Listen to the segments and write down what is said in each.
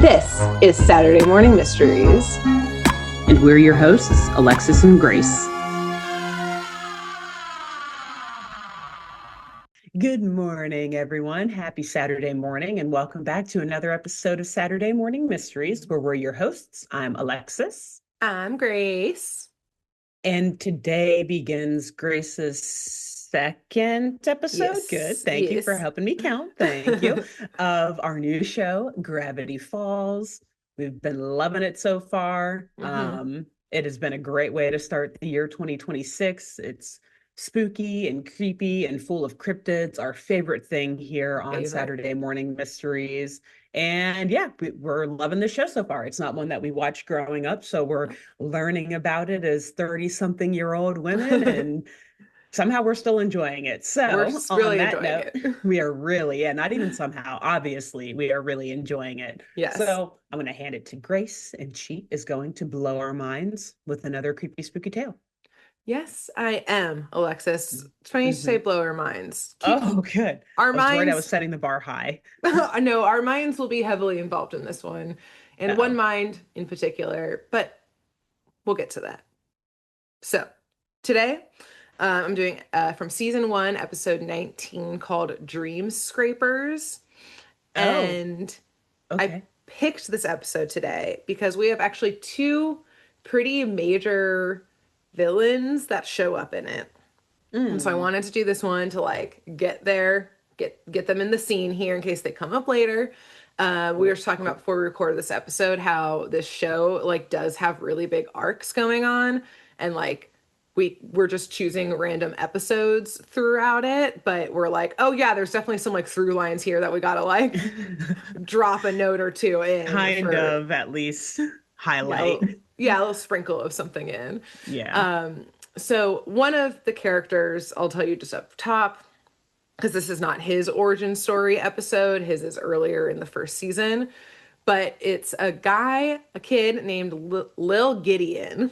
This is Saturday Morning Mysteries. And we're your hosts, Alexis and Grace. Good morning, everyone. Happy Saturday morning, and welcome back to another episode of Saturday Morning Mysteries, where we're your hosts. I'm Alexis. I'm Grace. And today begins Grace's second episode. Yes, Good. Thank you for helping me count. Thank you. Of our new show, Gravity Falls. We've been loving it so far. It has been a great way to start the year 2026. It's spooky and creepy and full of cryptids, our favorite thing here on Saturday Morning Mysteries. And yeah, we're loving the show so far. It's not one that we watched growing up, so we're learning about it as 30-something-year-old women, and somehow we're still enjoying it. So we're just really on that enjoying note, we are really, and not even somehow, obviously, we are really enjoying it. Yes. So I'm going to hand it to Grace, and she is going to blow our minds with another creepy, spooky tale. Yes, I am, Alexis. It's funny you say blow our minds. Oh, good. Our minds. Worried I was setting the bar high. No, our minds will be heavily involved in this one, and one mind in particular, but we'll get to that. So today, I'm doing from season 1, episode 19, called Dreamscapers. And I picked this episode today because we have actually 2 pretty major villains that show up in it. And so I wanted to do this one to like get them in the scene here in case they come up later. We were talking about before we recorded this episode how this show like does have really big arcs going on, and like we're just choosing random episodes throughout it, but we're like, oh yeah, there's definitely some like through lines here that we gotta like drop a note or two in. Kind of at least highlight. Yeah, a little sprinkle of something in. Yeah. So one of the characters, I'll tell you just up top, because this is not his origin story episode. His is earlier in the first season. But it's a kid named Lil Gideon.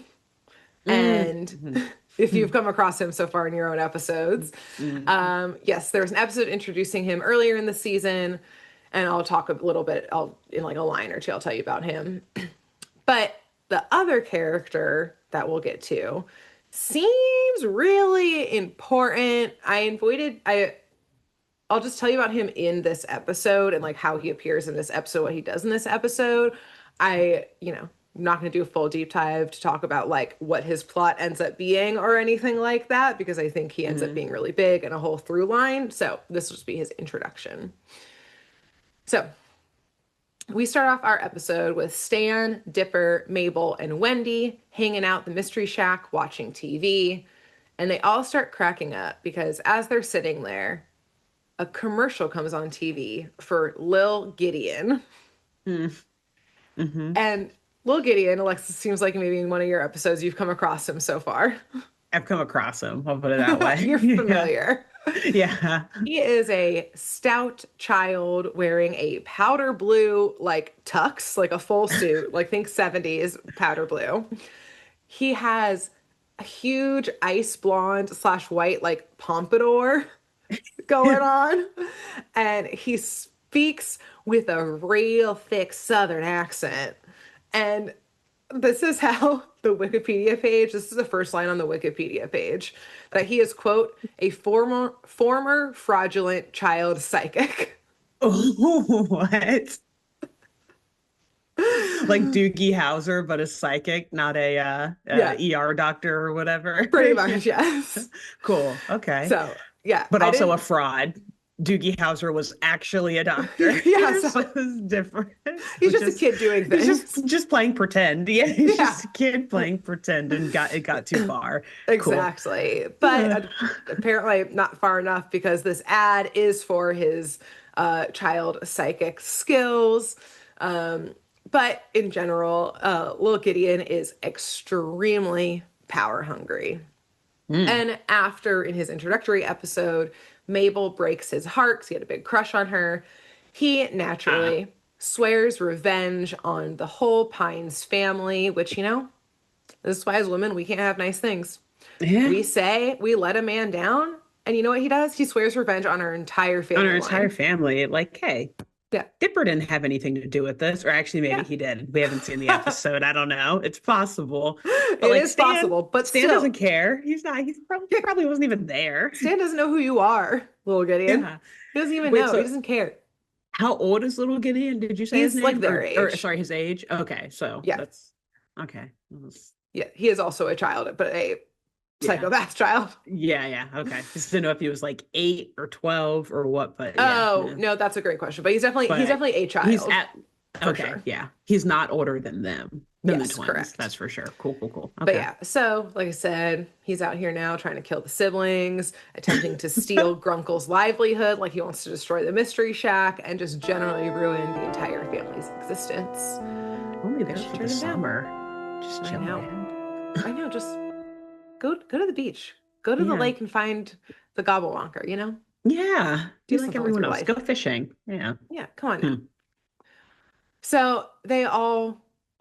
And if you've come across him so far in your own episodes, yes, there's an episode introducing him earlier in the season. And I'll talk a little bit, in like a line or two, I'll tell you about him. But the other character that we'll get to seems really important. I'll just tell you about him in this episode and like how he appears in this episode, what he does in this episode. I'm not going to do a full deep dive to talk about like what his plot ends up being or anything like that, because I think he ends up being really big and a whole through line. So this will just be his introduction. So we start off our episode with Stan, Dipper, Mabel, and Wendy hanging out the Mystery Shack watching TV. And they all start cracking up because as they're sitting there, a commercial comes on TV for Lil Gideon. And Lil Gideon, Alexis, seems like maybe in one of your episodes you've come across him so far. I've come across him. I'll put it that way. You're familiar. Yeah. He is a stout child wearing a powder blue, like tux, like a full suit, like think 70s powder blue. He has a huge ice blonde / white, like pompadour going on. And he speaks with a real thick Southern accent. And this is how the Wikipedia page, this is the first line on the Wikipedia page, that he is, quote, a former fraudulent child psychic. What? Like Doogie Howser, but a psychic, not a ER doctor or whatever. Pretty much, yes. Cool. Okay. So, yeah. But also a fraud. Doogie Howser was actually a doctor. Yeah, so it was different. He's just a kid doing things. He's just playing pretend. Yeah, he's just a kid playing pretend, and it got too far. Exactly. Cool. But apparently not far enough, because this ad is for his child psychic skills. But in general, Lil Gideon is extremely power hungry. And after, in his introductory episode, Mabel breaks his heart because he had a big crush on her. He naturally swears revenge on the whole Pines family, which, this is why as women, we can't have nice things. Yeah. We say we let a man down, and you know what he does? He swears revenge on our entire family. On our entire family. Like, hey, Yeah. Dipper didn't have anything to do with this, or actually, maybe Yeah. he did. We haven't seen the episode. I don't know. It's possible, but It like is possible, but Stan still, doesn't care. He's not. He yeah, probably wasn't even there. Stan doesn't know who you are, little Gideon. Yeah. He doesn't even Wait. know. He So, doesn't care. how old is little Gideon? Did you say his He's like name, their or age. sorry, his age? Okay, so Yeah. that's okay. Yeah. He is also a child, but a Yeah. psychopath child. Yeah, yeah. Okay. Just didn't know if he was like 8 or 12 or what, but yeah. Oh, Yeah. no, that's a great question. But he's But definitely a he's child at for okay, sure. yeah. He's not older than the Yes, twins. correct. That's for sure. Cool, cool, cool. But Okay. yeah, so like I said, he's out here now trying to kill the siblings, attempting to steal Grunkle's livelihood, like he wants to destroy the Mystery Shack and just generally ruin the entire family's existence. Only I there should for turn the him down. summer. Just I chill, know. man. I know. Just go to the beach. Go to the Yeah. lake and find the gobblewonker, you know? Yeah. Be Do like something with everyone your else. Go life. fishing. Yeah. Yeah, come on now. Hmm. So they all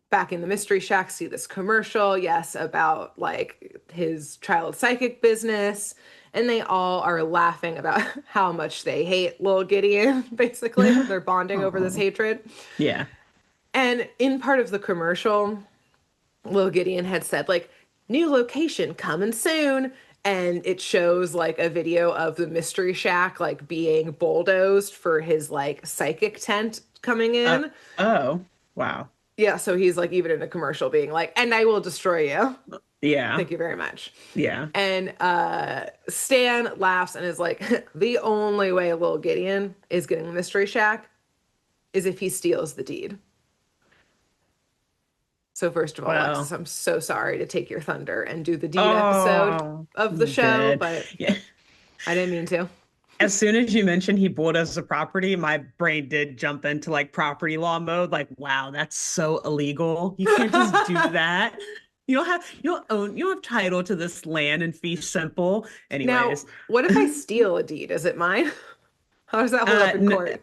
back in the Mystery Shack see this commercial, yes, about like his child psychic business. And they all are laughing about how much they hate little Gideon, basically. They're bonding over this Oh. hatred. Yeah. And in part of the commercial, little Gideon had said, like, new location coming soon. And it shows like a video of the Mystery Shack like being bulldozed for his like psychic tent coming Uh, in. oh. Wow. Yeah, so he's like even in a commercial being like, and I will destroy you. Yeah. Thank you very much. Yeah. And Stan laughs and is like, the only way little Gideon is getting the Mystery Shack is if he steals the deed. So first of all, Alexis, Well. I'm so sorry to take your thunder and do the deed episode Oh, of the you show, did. but Yeah. I didn't mean to. As soon as you mentioned he bought us a property, my brain did jump into like property law mode. Like, wow, that's so illegal. You can't just do that. You don't have title to this land in fee simple. Now, Anyways, what if I steal a deed? Is it mine? How does that hold up in court?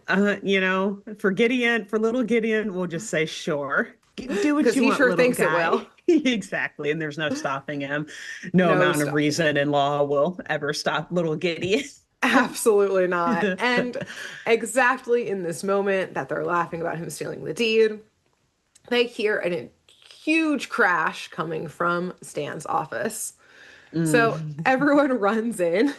for little Gideon, we'll just say sure. Do what Because you he want, sure little thinks it guy. will. Exactly. And there's no stopping him. No No amount of stopping reason him. in law will ever stop little Gideon. Absolutely not. And exactly in this moment that they're laughing about him stealing the deed, they hear a huge crash coming from Stan's office. So Mm. everyone runs in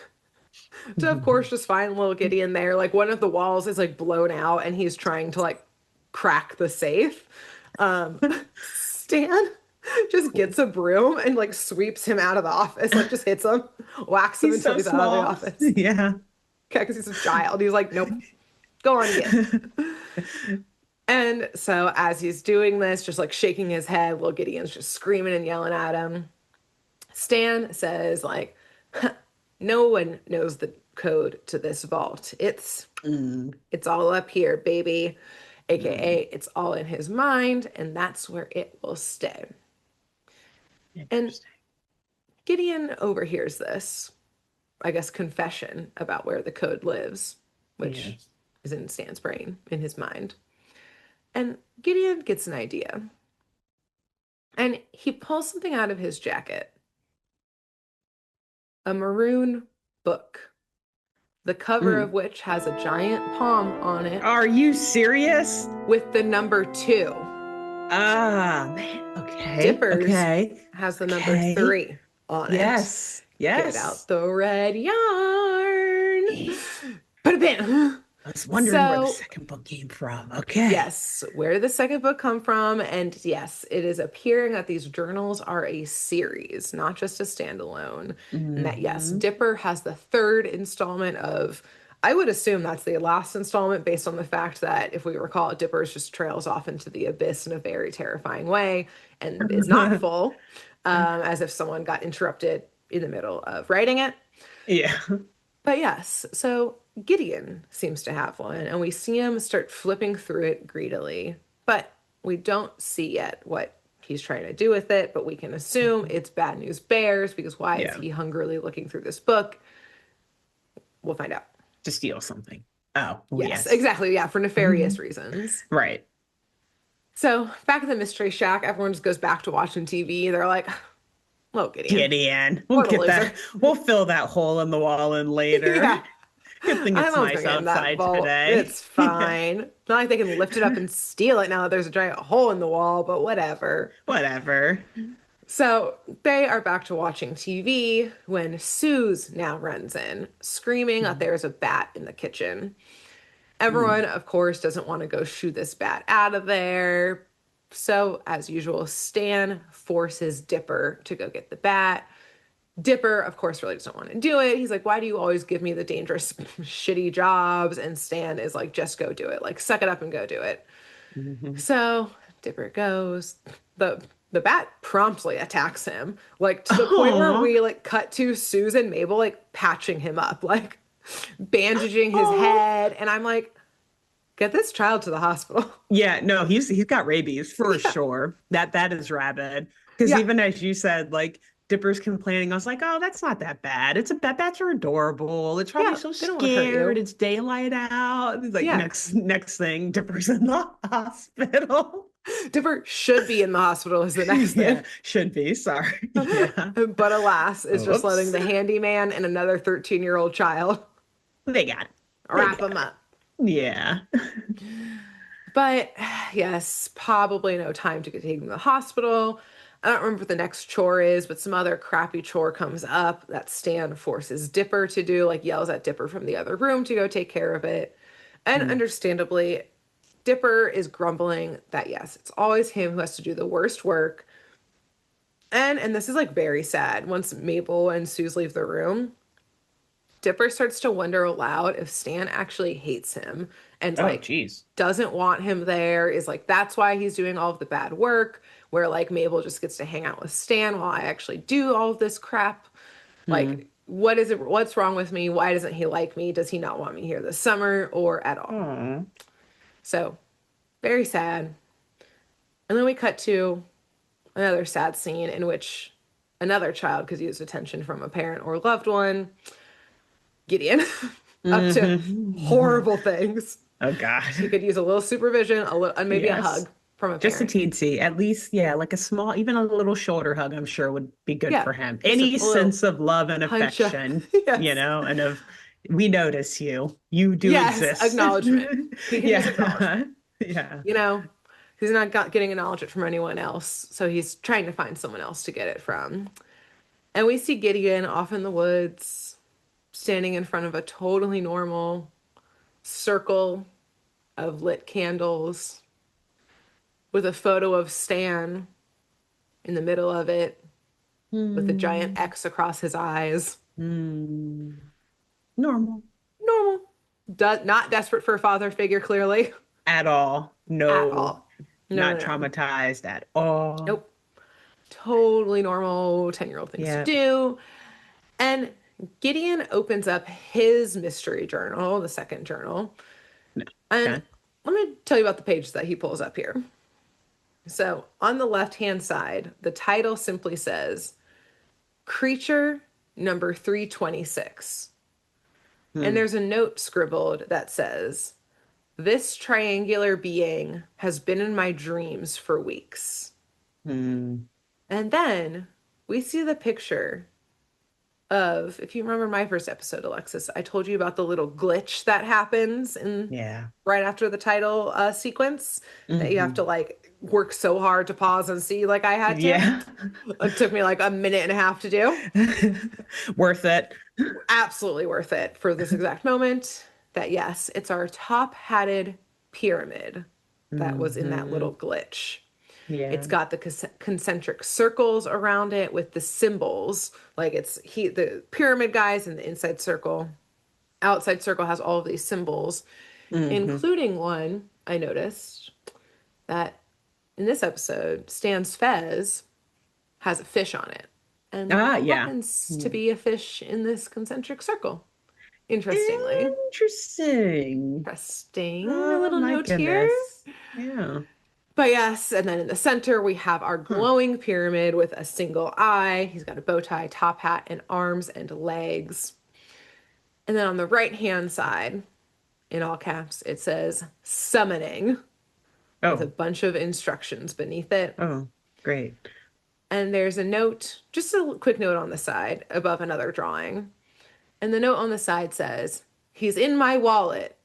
to, of course, just find little Gideon there. Like one of the walls is like blown out and he's trying to like crack the safe. Um, Stan just Cool. gets a broom and like sweeps him out of the office, like just hits him, whacks him He's until so he's out of the small. office. Yeah. Okay, because he's a child. He's like, nope, go on again. And so as he's doing this, just like shaking his head, little Gideon's just screaming and yelling at him. Stan says, like, no one knows the code to this vault. Mm, It's all up here, baby. mm. AKA it's all in his mind, and that's where it will stay. And Interesting. Gideon overhears this, I guess, confession about where the code lives, which Yes. is in Stan's brain, in his mind. And Gideon gets an idea. And he pulls something out of his jacket, a maroon book, the cover Mm. of which has a giant palm on it Are you serious? with the number 2. Ah, man. Okay. Dipper's Okay. has the number Okay. 3 on it. Yes. Get Yes. out the red yarn. Eh, Put it in. I was wondering where the So, second book came from. Okay. yes, where did the second book come from? And yes, it is appearing that these journals are a series, not just a standalone. And that, yes, Hmm. Dipper has the third installment of, I would assume that's the last installment based on the fact that if we recall, Dipper's just trails off into the abyss in a very terrifying way and is not full, as if someone got interrupted in the middle of writing it. Yeah. But yes, so Gideon seems to have one, and we see him start flipping through it greedily. But we don't see yet what he's trying to do with it, but we can assume it's Bad News Bears because why is Yeah. he hungrily looking through this book? We'll find out. To steal something. Oh, well, Yes, yes. exactly. Yeah, for nefarious reasons. Right. So back at the Mystery Shack, everyone just goes back to watching TV. They're like, well, Gideon. Gideon. We'll What a get loser. that. We'll fill that hole in the wall in later. Yeah. Good thing I don't it's know what's nice going to get in that outside vault. today. It's Yeah, fine. Not like they can lift it up and steal it now that there's a giant hole in the wall, but whatever. whatever. So they are back to watching TV when Suze now runs in, screaming that Mm, there's a bat in the kitchen. mm, Everyone, of course, doesn't want to go shoo this bat out of there. So, as usual, Stan forces Dipper to go get the bat. Dipper, of course, really doesn't want to do it. He's like, why do you always give me the dangerous, shitty jobs? And Stan is like, just go do it. Like, suck it up and go do it. mhm. So Dipper goes. The the bat promptly attacks him, like to the point where Aw, we like cut to Susan and Mabel like patching him up, like bandaging his aw. head. And I'm like, get this child to the hospital. Yeah, no, he's got rabies for Yeah. sure. That is rabid. Because Yeah. even as you said, like Dipper's complaining, I was like, oh, that's not that bad. It's a bats are adorable. It's probably Yeah. so They don't want to hurt scared. you. It's daylight out. It's like Yeah. next thing, Dipper's in the hospital. Dipper should be in the hospital is the next Yeah, thing. should be. Sorry. Yeah. But alas, is just letting Oops. the handyman and another 13-year-old child They got it. They wrap him got it. up. Yeah. But yes, probably no time to get taken to the hospital. I don't remember what the next chore is, but some other crappy chore comes up that Stan forces Dipper to do, like yells at Dipper from the other room to go take care of it. And Mm. understandably, Dipper is grumbling that yes, it's always him who has to do the worst work. And this is like very sad. Once Mabel and Suze leave the room, Dipper starts to wonder aloud if Stan actually hates him and Oh, like geez. doesn't want him there, is like that's why he's doing all of the bad work, where like Mabel just gets to hang out with Stan while I actually do all of this crap. Hmm. Like, what is it? What's wrong with me? Why doesn't he like me? Does he not want me here this summer or at all? Oh. So, very sad. And then we cut to another sad scene in which another child could use attention from a parent or loved one. Gideon, up to Hmm. horrible things. Oh God. He could use a little supervision, a little, and maybe a Yes. hug from a Just a parent. teensy. At least, yeah, like a small, even a little shoulder hug, I'm sure would be good Yeah, for him. just a Any little sense of love and hunch up. affection, Yes. and of we notice you. You do Yes, exist. acknowledgement. He could use Yeah. acknowledgement. Yeah. You know, he's not getting acknowledgement from anyone else, so he's trying to find someone else to get it from. And we see Gideon off in the woods, standing in front of a totally normal circle of lit candles with a photo of Stan in the middle of it with a giant Hmm. X across his eyes. Hmm. Normal. Normal. Not desperate for a father figure, clearly, At all. at No, all. No, not no, no. traumatized at all. Nope. Totally normal 10-year-old things to Yeah. do. And Gideon opens up his mystery journal, the second journal. No. And Okay. let me tell you about the pages that he pulls up here. So on the left hand side, the title simply says Creature number 326. And Hmm. there's a note scribbled that says, this triangular being has been in my dreams for weeks. Hmm. And then we see the picture of, if you remember my first episode, Alexis, I told you about the little glitch that happens in Yeah. right after the title sequence that you have to Hmm. like work so hard to pause and see, like I had to. Yeah. It took me like a minute and a half to do. Worth it. Absolutely worth it for this exact moment. That yes, it's our top-hatted pyramid that was in that Hmm. little glitch. It's Yeah. got the concentric circles around it with the symbols. Like the pyramid guys in the inside circle. Outside circle has all of these symbols, Hmm. including one I noticed that in this episode, Stan's Fez has a fish on it. And Ah, there yeah. happens to Hmm. be a fish in this concentric circle. Interestingly. Interesting. Interesting. A Oh little my note here. goodness. Yeah. But yes, and then in the center we have our Huh. glowing pyramid with a single eye. He's got a bow tie, top hat, and arms and legs. And then on the right hand side, in all caps, it says summoning with a Oh, bunch of instructions beneath it. oh, great. And there's a note, just a quick note on the side above another drawing. And the note on the side says, He's in my wallet,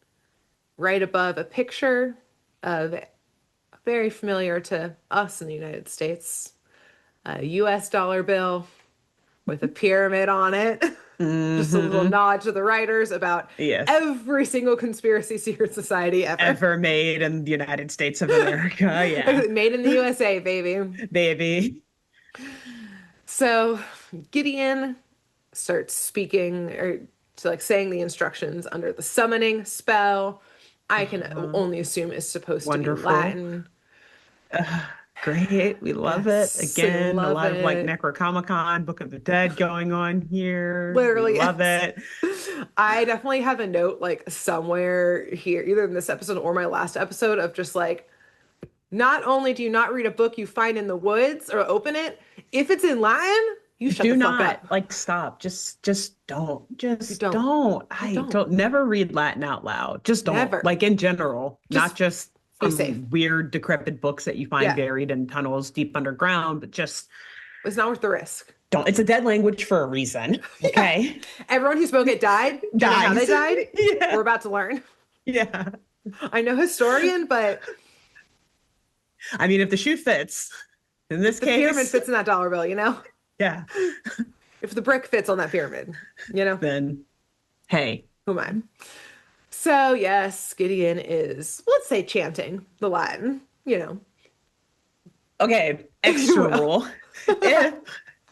right above a picture of very familiar to us in the United States, a US dollar bill with a pyramid on it. Just a little Hmm. nod to the writers about Yes. every single conspiracy secret society ever. Ever made in the United States of America. Yeah. Made in the USA, baby. Baby. So Gideon starts speaking or to like saying the instructions under the summoning spell. I can Uh-huh. only assume is supposed to be Wonderful. Latin. Uh, Great. We love it. Yes, I Again, a love lot of like it. Necronomicon, Book of the Dead going on here. We Literally, love yes. it. I definitely have a note like somewhere here, either in this episode or my last episode, of just like, not only do you not read a book you find in the woods or open it, if it's in Latin, you shut Do the fuck not up. like stop. Just don't. You Just don't. don't. You I don't. don't never read Latin out loud. Just don't. Never. Like in general, not Just just be safe. from weird decrepit books that you find Yeah. buried in tunnels deep underground, but just It's not worth the risk. don't. It's a dead language for a reason. Yeah. Okay. Everyone who spoke it died. Do you know how they Dies. died? We're Yeah. about to learn. Yeah. I know historian, but I mean, if the shoe fits, in this if the pyramid case, fits in that dollar bill, you know? yeah, If the brick fits on that pyramid, you know? then hey. Who am I? So, yes, Gideon is, let's say, chanting the Latin, you know, Okay, if you extra will. rule. If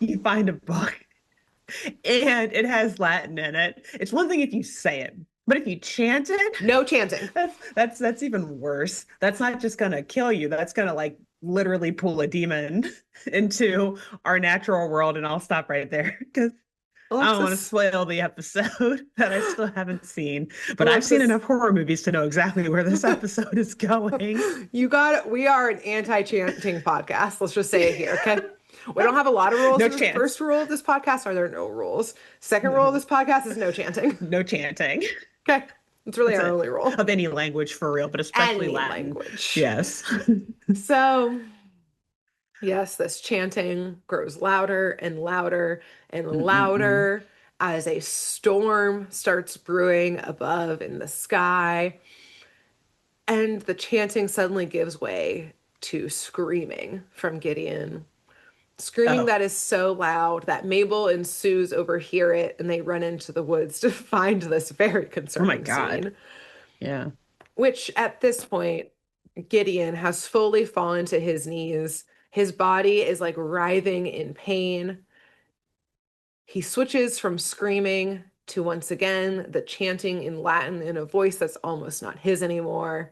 you find a book and it has Latin in it, it's one thing if you say it, but if you chant it, No chanting. that's even worse. That's not just gonna kill you. That's gonna like literally pull a demon into our natural world. And I'll stop right there because I don't want to Alexis, spoil the episode that I still haven't seen. But I've seen Alexis, enough horror movies to know exactly where this episode is going. you got it. We are an anti-chanting podcast. Let's just say it here, okay? We don't have a lot of rules. No In this chance. first rule of this podcast are there no rules. Second rule of this podcast is no chanting. No chanting. Okay. It's really That's our it. only rule. Of any language for real, but especially Any Latin. language. Yes. So, yes, this chanting grows louder and louder and Mm-mm-mm. louder as a storm starts brewing above in the sky. And the chanting suddenly gives way to screaming from Gideon. Screaming Oh, that is so loud that Mabel and Suze overhear it and they run into the woods to find this very oh my concerning God. scene. Yeah. Which at this point, Gideon has fully fallen to his knees. His body is like writhing in pain. He switches from screaming to once again the chanting in Latin in a voice that's almost not his anymore.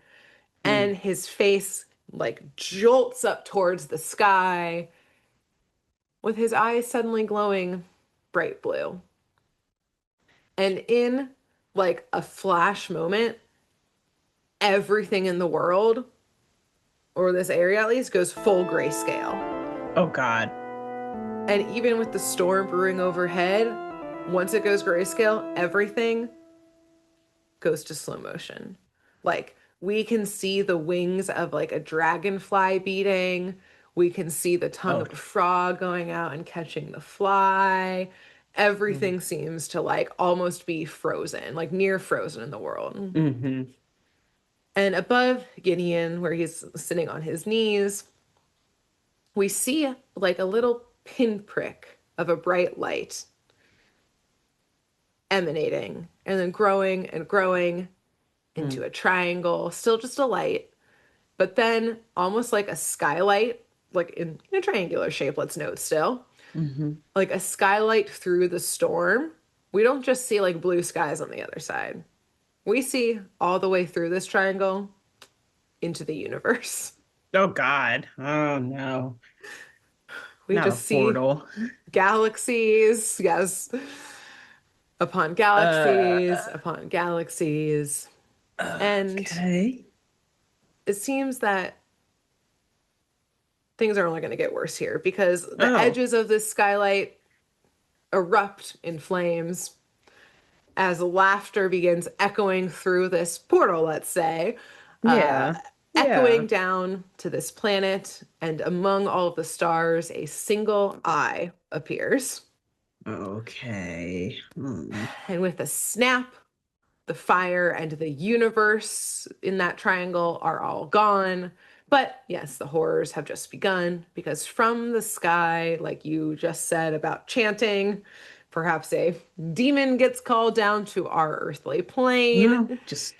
Mm. And his face like jolts up towards the sky with his eyes suddenly glowing bright blue. And in like a flash moment, everything in the world, or this area at least, goes full grayscale. Oh God. And even with the storm brewing overhead, once it goes grayscale, everything goes to slow motion. Like we can see the wings of like a dragonfly beating. We can see the tongue Oh. of a frog going out and catching the fly. Mm. Everything seems to like almost be frozen, like near frozen in the world. Mm-hmm. And above Gideon, where he's sitting on his knees, we see like a little pinprick of a bright light emanating and then growing and growing into Mm. a triangle, still just a light, but then almost like a skylight, like in a triangular shape, let's note still, Mm-hmm. like a skylight through the storm. We don't just see like blue skies on the other side. We see all the way through this triangle into the universe. Oh God. Oh no. We Not a just see portal. galaxies, yes, upon Uh, galaxies, upon galaxies. And okay. it seems that things are only going to get worse here because the Oh, edges of this skylight erupt in flames as laughter begins echoing through this portal, let's say, uh, yeah. echoing Yeah. down to this planet. And among all of the stars, a single eye appears. Okay. Hmm. And with a snap, The fire and the universe in that triangle are all gone. But yes, the horrors have just begun because from the sky, like you just said about chanting, perhaps a demon gets called down to our earthly plane. No, just,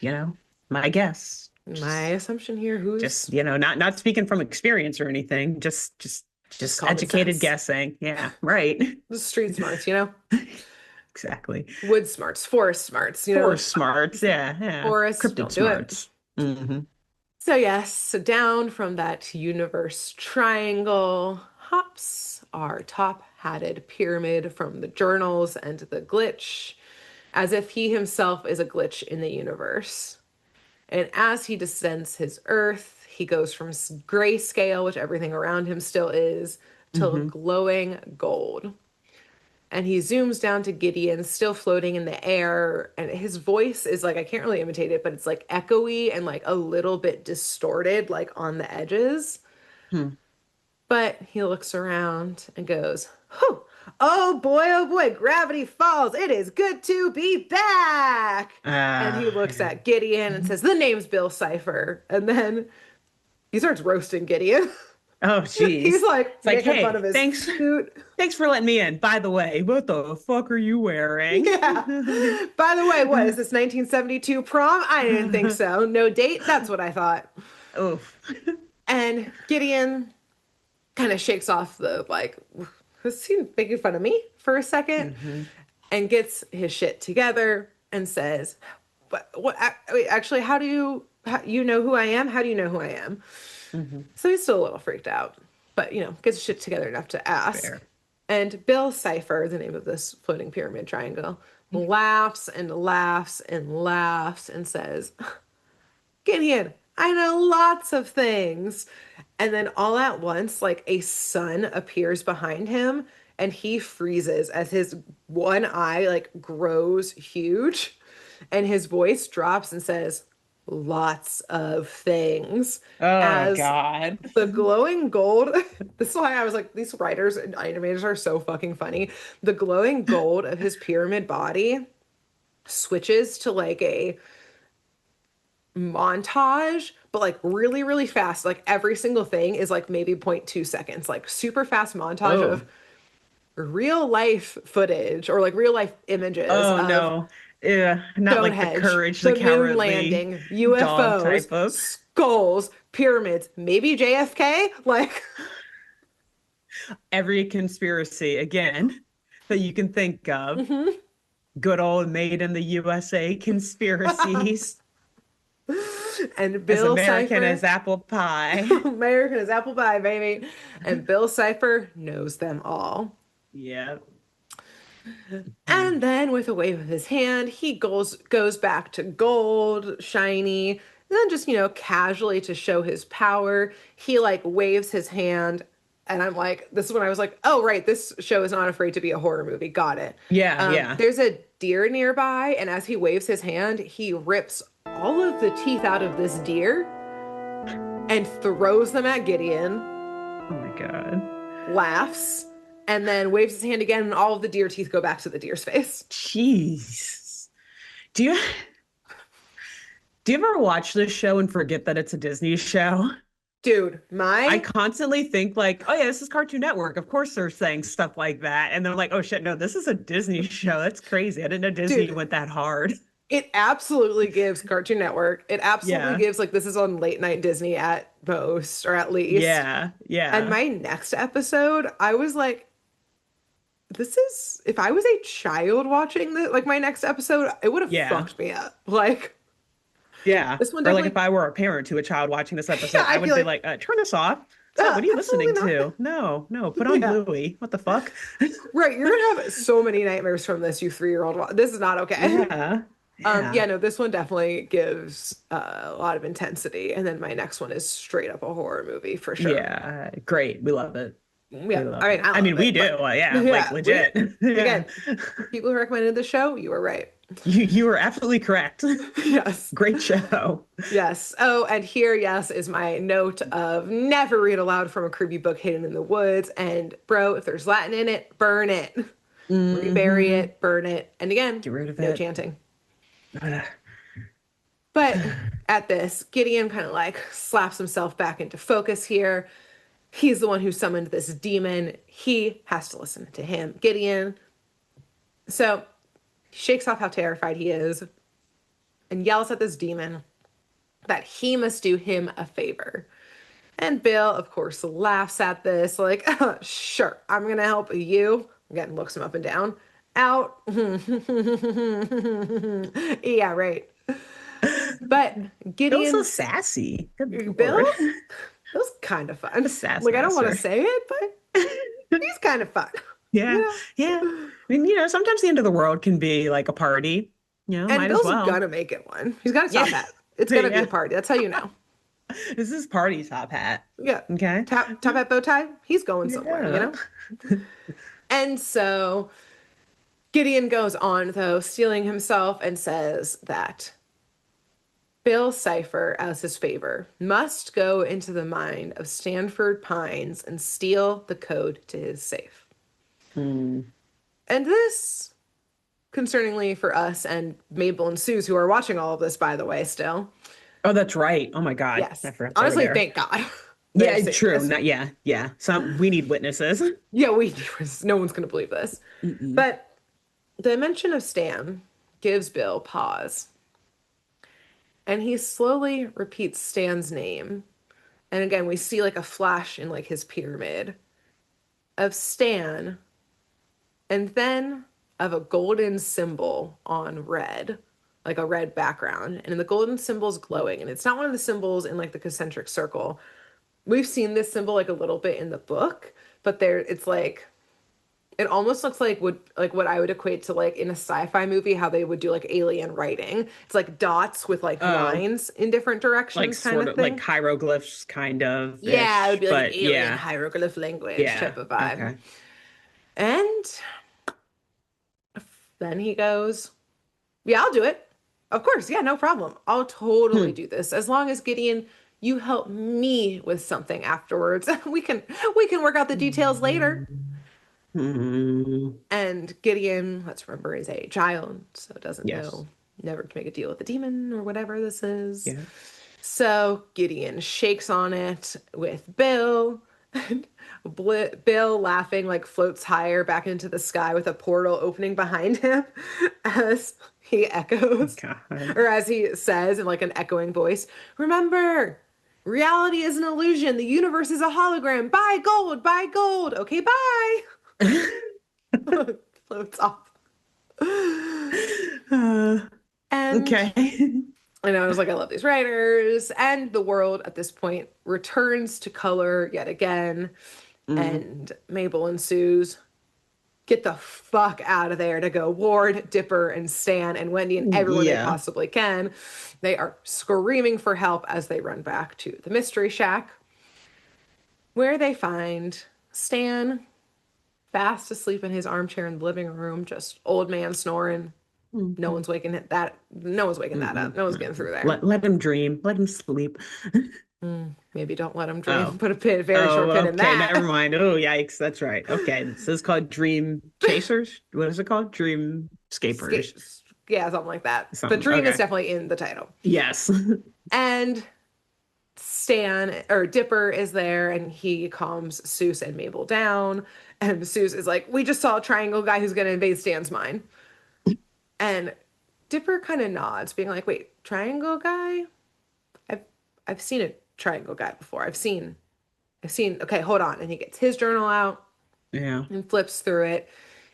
my guess. My assumption here, Just, who's not speaking from experience or anything, just just common educated sense. guessing. Yeah, right. The street smarts. Exactly. Wood smarts, forest smarts. Forest smarts. Yeah, yeah. Forests Cryptid don't do it. smarts. Hmm. So, yes, so down from that universe triangle hops our top hatted pyramid from the journals and the glitch, as if he himself is a glitch in the universe. And as he descends his earth, he goes from grayscale, which everything around him still is, to Hmm. glowing gold. And he zooms down to Gideon, still floating in the air. And his voice is like, I can't really imitate it, but it's like echoey and like a little bit distorted, like on the edges. Hmm. But he looks around and goes, "Whew, oh boy, Gravity Falls. It is good to be back." And he looks Yeah. at Gideon and says, "The name's Bill Cipher." And then he starts roasting Gideon. Oh, He's geez. like It's like, making fun of hey, his thanks. suit. Thanks for letting me in. By the way, what the fuck are you wearing? Yeah. By the way, what is this 1972 prom? I didn't think so. No date? That's what I thought. Oof. And Gideon kind of shakes off the like, was he making fun of me for a second? Hmm. And gets his shit together and says, What wait, actually, you know who I am? How do you know who I am?" Hmm. So he's still a little freaked out, but gets his shit together enough to ask. Fair. And Bill Cipher, the name of this floating pyramid triangle, laughs and laughs and laughs and says, "Gideon, I know lots of things." And then all at once, like a sun appears behind him and he freezes as his one eye like grows huge and his voice drops and says, "Lots of things." Oh, As God. the glowing gold, this is why I was like, these writers and animators are so fucking funny. The glowing gold of his pyramid body switches to like a montage, but like really, really fast. Like every single thing is like maybe 0.2 seconds, like super fast montage Oh, of real life footage or like real life images oh of no. Yeah, not like the Stonehenge, courage, the the moon cowardly landing, dog UFOs, type of skulls, pyramids, maybe JFK. Like, every conspiracy again that you can think of. mhm. Good old made in the USA conspiracies. And As Bill American Cipher, as apple pie. American as apple pie, baby. And Bill Cipher knows them all. Yeah. And then with a wave of his hand, he goes back to gold, shiny, and then just, casually to show his power, he like waves his hand. And I'm like, this is when I was like, oh, right, this show is not afraid to be a horror movie. Got it. Yeah, yeah. There's a deer nearby, and as he waves his hand, he rips all of the teeth out of this deer and throws them at Gideon, Oh my God. laughs, and then waves his hand again, and all of the deer teeth go back to the deer's face. Jeez. Do you do you ever watch this show and forget that it's a Disney show? Dude, I my constantly think like, oh yeah, this is Cartoon Network. Of course they're saying stuff like that. And they're like, oh shit, no, this is a Disney show. That's crazy. I didn't know Disney dude, went that hard. it absolutely gives Cartoon Network. It absolutely Yeah. gives like this is on late night Disney at most or at least. Yeah. And Yeah. my next episode, I was like, this is if I was a child watching this, like my next episode, it would have Yeah. fucked me up. Like Yeah. this one Or like if definitely, I were a parent to a child watching this yeah, episode, I I'd be would be like, like, turn this off. So what are you absolutely listening not. to? No, no, put on Yeah, Bluey. What the fuck? right. You're gonna have so many nightmares from this, you 3-year-old. This is not okay. Yeah. Yeah, Yeah. no, this one definitely gives a lot of intensity, and then my next one is straight up a horror movie for sure. Yeah. Great. We love it. We Yeah, love I it. mean, I I mean, love we it, do. but Yeah, like yeah, we legit. Yeah. again, people who recommended the show, you were right. You were absolutely correct. Yes. Great show. Yes. Oh, and here, yes, is my note of never read aloud from a creepy book hidden in the woods. And bro, if there's Latin in it, burn it, rebury Hmm. it, burn it. And again, Get rid of no it. chanting. But at this, Gideon kind of like slaps himself back into focus here. He's the one who summoned this demon. He has to listen to him, Gideon. So he shakes off how terrified he is and yells at this demon that he must do him a favor. And Bill, of course, laughs at this, like, sure, I'm going to help you. Again, looks him up and down. Out. Yeah, right. But Bill's so Gideon, sassy. Good Bill, Lord. it was kind of fun. The sass Like, I don't want to master. say it, but he's kind of fun. Yeah, You yeah. know? I mean, sometimes the end of the world can be like a party. And Might as Bill's well. gonna make it one. He's got a top Yeah, hat. It's gonna be a yeah. party. That's how you know. This is party top hat. Yeah. Okay. Top hat, bow tie. He's going somewhere, you Yeah. know? And so Gideon goes on, though, stealing himself and says that Bill Cipher, as his favor, must go into the mine of Stanford Pines and steal the code to his safe. Hmm. And this, concerningly for us and Mabel and Suze, who are watching all of this, by the way, still. Oh, that's right. Oh my God. Yes. I forgot they were Honestly, there. thank God they're Yeah, seeing true. this. Not, yeah, yeah. We need witnesses. Yeah, no one's going to believe this. Mm-mm. But the mention of Stan gives Bill pause. And he slowly repeats Stan's name. And again, we see like a flash in like his pyramid of Stan and then of a golden symbol on red, like a red background. And the golden symbol's glowing. And it's not one of the symbols in like the concentric circle. We've seen this symbol like a little bit in the book, but there it's like it almost looks like what I would equate to like in a sci-fi movie how they would do like alien writing. It's like dots with like Oh, lines in different like directions kind sort of of like thing. hieroglyphs kind of Yeah, it would ish, be like an but alien yeah, hieroglyph language yeah. type of vibe. Okay. And then he goes, "Yeah, I'll do it. Of course, yeah, no problem. I'll totally Hmm. do this as long as Gideon, you help me with something afterwards. We can work out the details later." Hmm. And Gideon, let's remember, is a child, so doesn't Yes. know never to make a deal with the demon or whatever this is. Yeah. So Gideon shakes on it with Bill, and Bill laughing like floats higher back into the sky with a portal opening behind him as he echoes, God. or as he says in like an echoing voice, "Remember, reality is an illusion. The universe is a hologram. Buy gold, buy gold. Okay, bye." Floats off. Uh, And okay. I was like, I love these writers. And the world at this point returns to color yet again. Mm. And Mabel and Suze get the fuck out of there to go Ward, Dipper, and Stan, and Wendy, and everyone they Yeah. possibly can. They are screaming for help as they run back to the Mystery Shack, where they find Stan fast asleep in his armchair in the living room, just old man snoring. No Mhm. one's waking it that. No one's waking that up. Mm-mm. No one's getting Mm-mm. through there. Let him dream. Let him sleep. Maybe don't let him dream. Oh. Put a pin, very Oh, short pin in okay. Never that. mind. Oh, yikes. That's right. Okay. This is called Dream Chasers. What is it called? Dreamscapers. Skate, yeah, something like that. But Something. dream is Okay. definitely in the title. Yes. And Stan or Dipper is there, and he calms Seuss and Mabel down. And Seuss is like, "We just saw a triangle guy who's going to invade Stan's mine." And Dipper kind of nods, being like, "Wait, triangle guy? I've I've seen a triangle guy before. I've seen. Okay, hold on." And he gets his journal out Yeah. and flips through it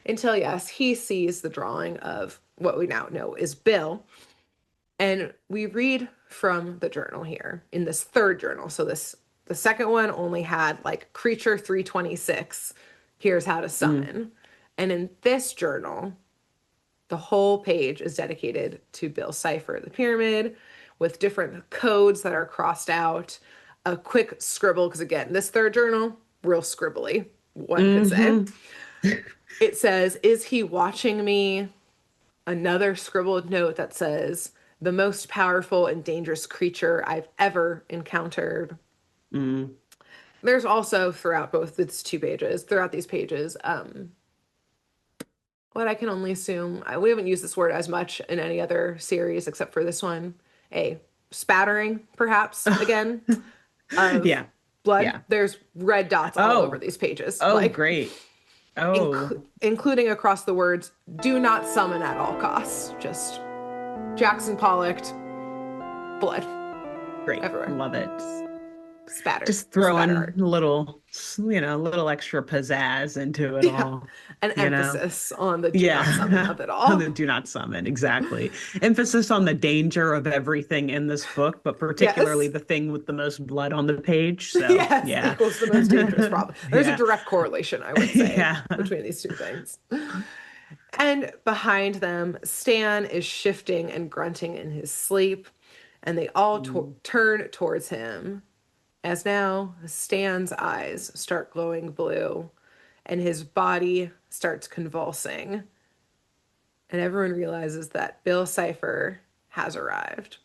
until, yes, he sees the drawing of what we now know is Bill. And we read from the journal here in this third journal. So the second one only had like creature 326. Here's how to Mm. summon. And in this journal, the whole page is dedicated to Bill Cipher, the pyramid, with different codes that are crossed out. A quick scribble, because again, this third journal, real scribbly, one could say. Hmm. It says, "Is he watching me?" Another scribbled note that says, "The most powerful and dangerous creature I've ever encountered." Mm. There's also throughout throughout these pages, what I can only assume, we haven't used this word as much in any other series except for this one, a spattering, perhaps, again, of Yeah. blood. Yeah. There's red dots all over Oh, these pages, oh, like great. Oh, including across the words, do not summon at all costs. Just Jackson Pollock, blood great. everywhere. Love it. Spatter. Just Spatter throwing art. a little, little extra pizzazz into it Yeah. all, An you know? emphasis on the do not summon Yeah. of it On all. the do not summon, exactly. Emphasis on the danger of everything in this book, but particularly Yes. the thing with the most blood on the page. So, Yes, yeah. equals the most dangerous problem. There's a Yeah. direct correlation, I would say, Yeah. between these two things. And behind them, Stan is shifting and grunting in his sleep, and they all Mm. turn towards him as now Stan's eyes start glowing blue and his body starts convulsing. And everyone realizes that Bill Cipher has arrived.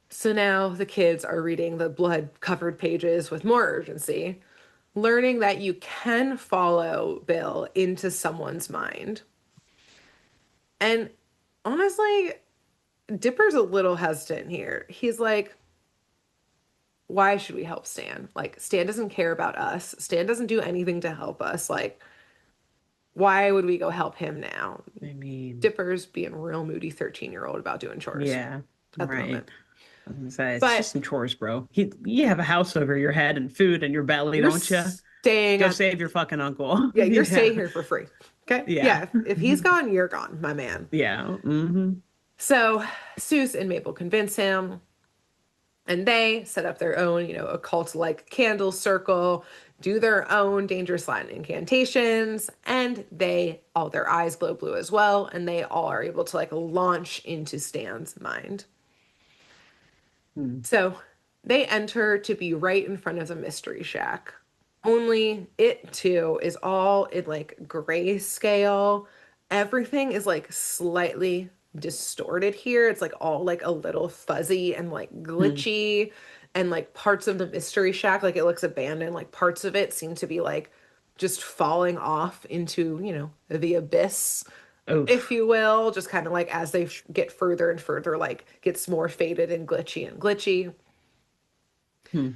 So now the kids are reading the blood covered pages with more urgency, learning that you can follow Bill into someone's mind. And honestly, Dipper's a little hesitant here. He's like, why should we help Stan? Like, Stan doesn't care about us. Stan doesn't do anything to help us. Like, why would we go help him now? I mean, Dipper's being real moody 13-year-old about doing chores yeah, at the moment. right. I was gonna say, it's But just some chores, bro. You have a house over your head and food in your belly, you're don't you? staying Go at, save your fucking uncle. yeah, you're Yeah. staying here for free. Okay. Yeah. Yeah. If he's gone, you're gone, my man. Yeah. Hmm. So Seuss and Mabel convince him, and they set up their own, occult like candle circle, do their own dangerous Latin incantations, and they all their eyes glow blue as well, and they all are able to like launch into Stan's mind. Hmm. So they enter to be right in front of the mystery shack. Only it too is all in like grayscale. Everything is like slightly distorted here. It's like all like a little fuzzy and like Hmm. glitchy. And like parts of the mystery shack, like it looks abandoned. Like parts of it seem to be like just falling off into, the abyss, if Oof. you will, just kind of like as they get further and further, like gets more faded and glitchy and glitchy. Hmm.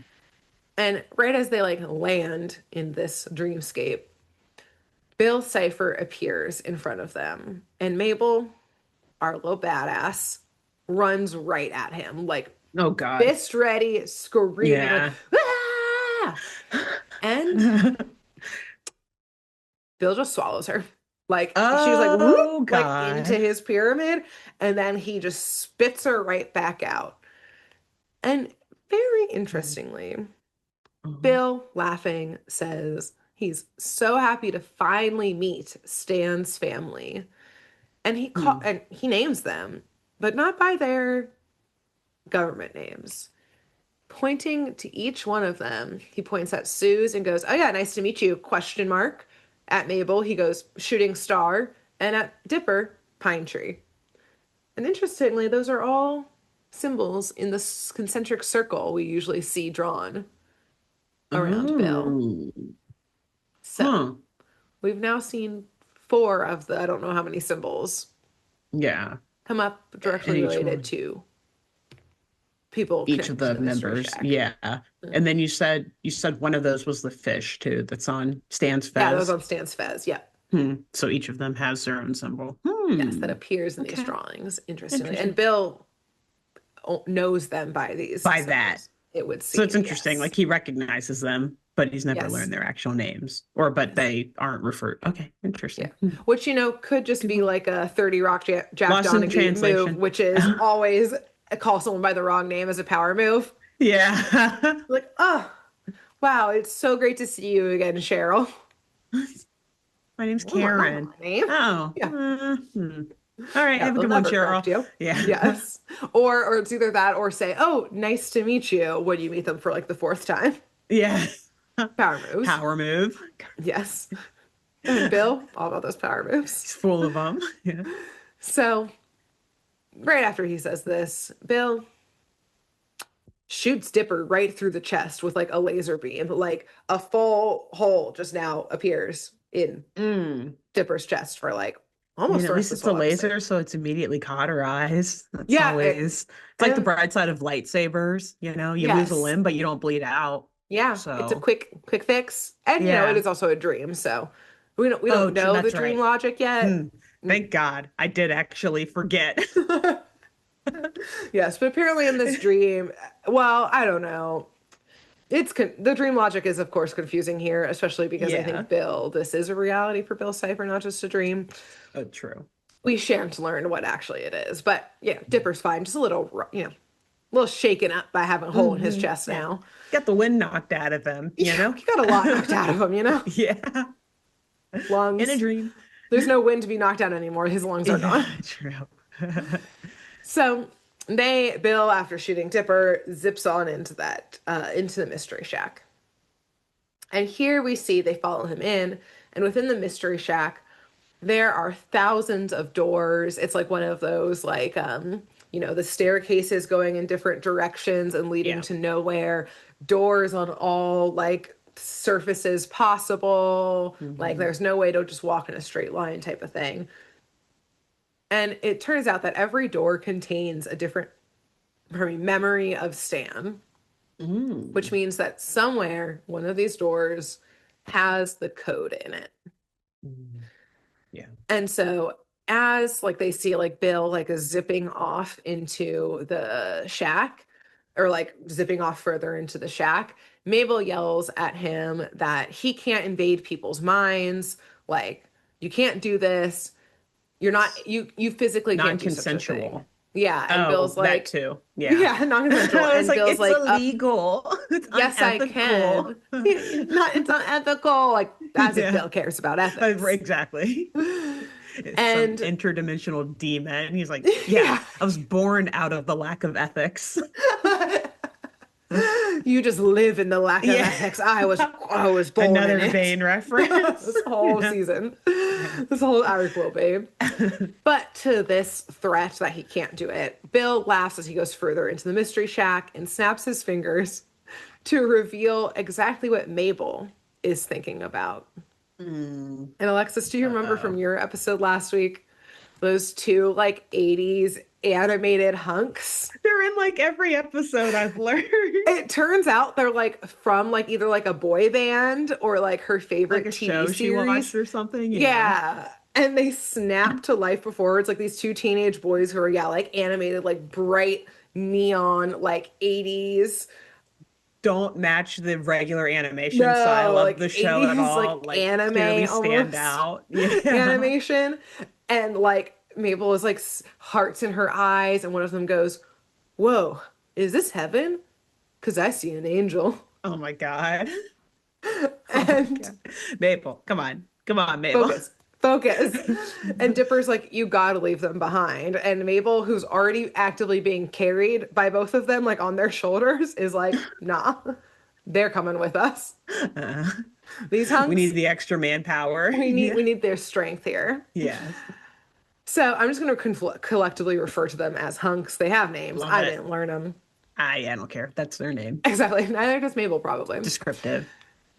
And right as they like land in this dreamscape, Bill Cipher appears in front of them, and Mabel, our little badass, runs right at him, like Oh God. fist ready, screaming like Yeah. ah! And Bill just swallows her. Like she was like whoop, Oh like into God. his pyramid, and then he just spits her right back out. And very Hmm. interestingly, Uh-huh. Bill, laughing, says he's so happy to finally meet Stan's family. And Hmm. he names them, but not by their government names. Pointing to each one of them, he points at Sue's and goes, "Oh yeah, nice to meet you?" Question mark. At Mabel, he goes, "Shooting star," and at Dipper, pine tree. And interestingly, those are all symbols in this concentric circle we usually see drawn around Bill. Oh. So Huh. we've now seen four of the I don't know how many symbols Yeah. come up And directly each related one. to people Each of connected to the the mystery members. shack. Yeah. And then you said one of those was the fish too, that's on Stan's Yeah, that was fez. on Stan's Fez. Yeah. Hmm. So each of them has their own symbol. Yes, that Hmm. appears in these Okay. drawings, interestingly. And Interesting. Bill knows them by these By that. symbols, it would So it's seem. interesting. Yes. Like he recognizes them, but he's never Yes. learned their actual names. Or but Yes. they aren't referred. Okay, Yeah. interesting. Hmm. Which, could just Good be point. like a 30 Rock Jack Lost in Donaghy move, translation. which is always call someone by the wrong name as a power move. Yeah. Like, oh, wow, it's so great to see you again, Cheryl. My name's Well, not Karen. my name. Oh. Yeah. Hmm. All right. Yeah, Have a they'll good one, never correct Cheryl. you. Yeah. Yes. Or it's either that or say, "Oh, nice to meet you," when you meet them for like the fourth time. Yeah. Power moves. Power move. Yes. And Bill, all about those power moves. He's full of them. Yeah. So, right after he says this, Bill shoots Dipper right through the chest with like a laser beam. Like a full hole just now appears in Mm. Dipper's chest for like I mean, almost the at rest least of this it's a whole episode. laser, so it's immediately caught her eyes. That's Yeah, always, it's like the and bright side of lightsabers, you lose a yes, limb, but you don't bleed out. yeah, it's a So, quick fix, and it yeah. is also a dream, so we Oh, don't know the that's dream right. logic yet. Hmm. Thank God. I did actually forget. Yes, but apparently in this dream, well, I don't know. The dream logic is of course confusing here, especially because I Yeah. think this is a reality for Bill Cipher, not just a dream. Oh, true. We shan't learn what actually it is, but yeah, Dipper's fine. Just a little, a little shaken up by having a hole in his chest Yeah. now. Got the wind knocked out of him, you Yeah, know? he got a lot knocked out of him. Yeah. In a Lungs. dream. There's no wind to be knocked out anymore. His lungs are gone. Yeah, true. So Bill, after shooting Dipper, zips on into the mystery shack. And here we see they follow him in, and within the mystery shack, there are thousands of doors. It's like one of those like the staircases going in different directions and leading Yeah. to nowhere, doors on all like surfaces possible. Like Hmm. there's no way to just walk in a straight line type of thing. And it turns out that every door contains a different memory of Stan, which Mm. means that somewhere one of these doors has the code in it. Mm. Yeah. And so as like they see like Bill like is zipping off into the shack or like zipping off further into the shack, Mabel yells at him that he can't invade people's minds. Like, you can't do this. You're not you physically can't do such a thing. Non-consensual. Yeah, and Oh, Bill's that like, too. Yeah. yeah, non-consensual. I was And like, Bill's it's like, illegal. It's yes, I unethical. can. It's not ethical. Like, as if Yeah. Bill cares about ethics. Exactly. It's some And interdimensional demon. He's like, yeah, yeah. I was born out of the lack of ethics. You just live in the lack of Yeah. ethics. I was born in Another it. Bane reference. This whole Yeah. season. This whole arc will, babe. But to this threat that he can't do it, Bill laughs as he goes further into the mystery shack and snaps his fingers to reveal exactly what Mabel is thinking about. Mm. And Alexis, do you remember Uh-oh. from your episode last week those two like 80s animated hunks? They're in like every episode I've learned. It turns out they're like from like either like a boy band or like her Like favorite a TV show she watched series. or something. Yeah. Yeah. And they snap to life before it's like these two teenage boys who are, yeah, like animated, like bright neon, like 80s. Don't match the regular animation No, style of like the show at 80s, like all. Like clearly anime stand almost out. Yeah. animation. And like Mabel is like hearts in her eyes. And one of them goes, "Whoa, is this heaven? Because I see an angel." Oh my God. Oh my And God. Maple, come on. Come on, Mabel. focus. And Dipper's like, "You gotta leave them behind." And Mabel, who's already actively being carried by both of them, like on their shoulders, is like, "Nah, they're coming with us. Uh, These we need hunks, the extra manpower. we need Yeah. we need their strength here." Yes. So I'm just gonna collectively refer to them as hunks. They have names. Love I it. didn't learn them. I don't care. That's their name. Exactly. Neither does Mabel, probably. Descriptive.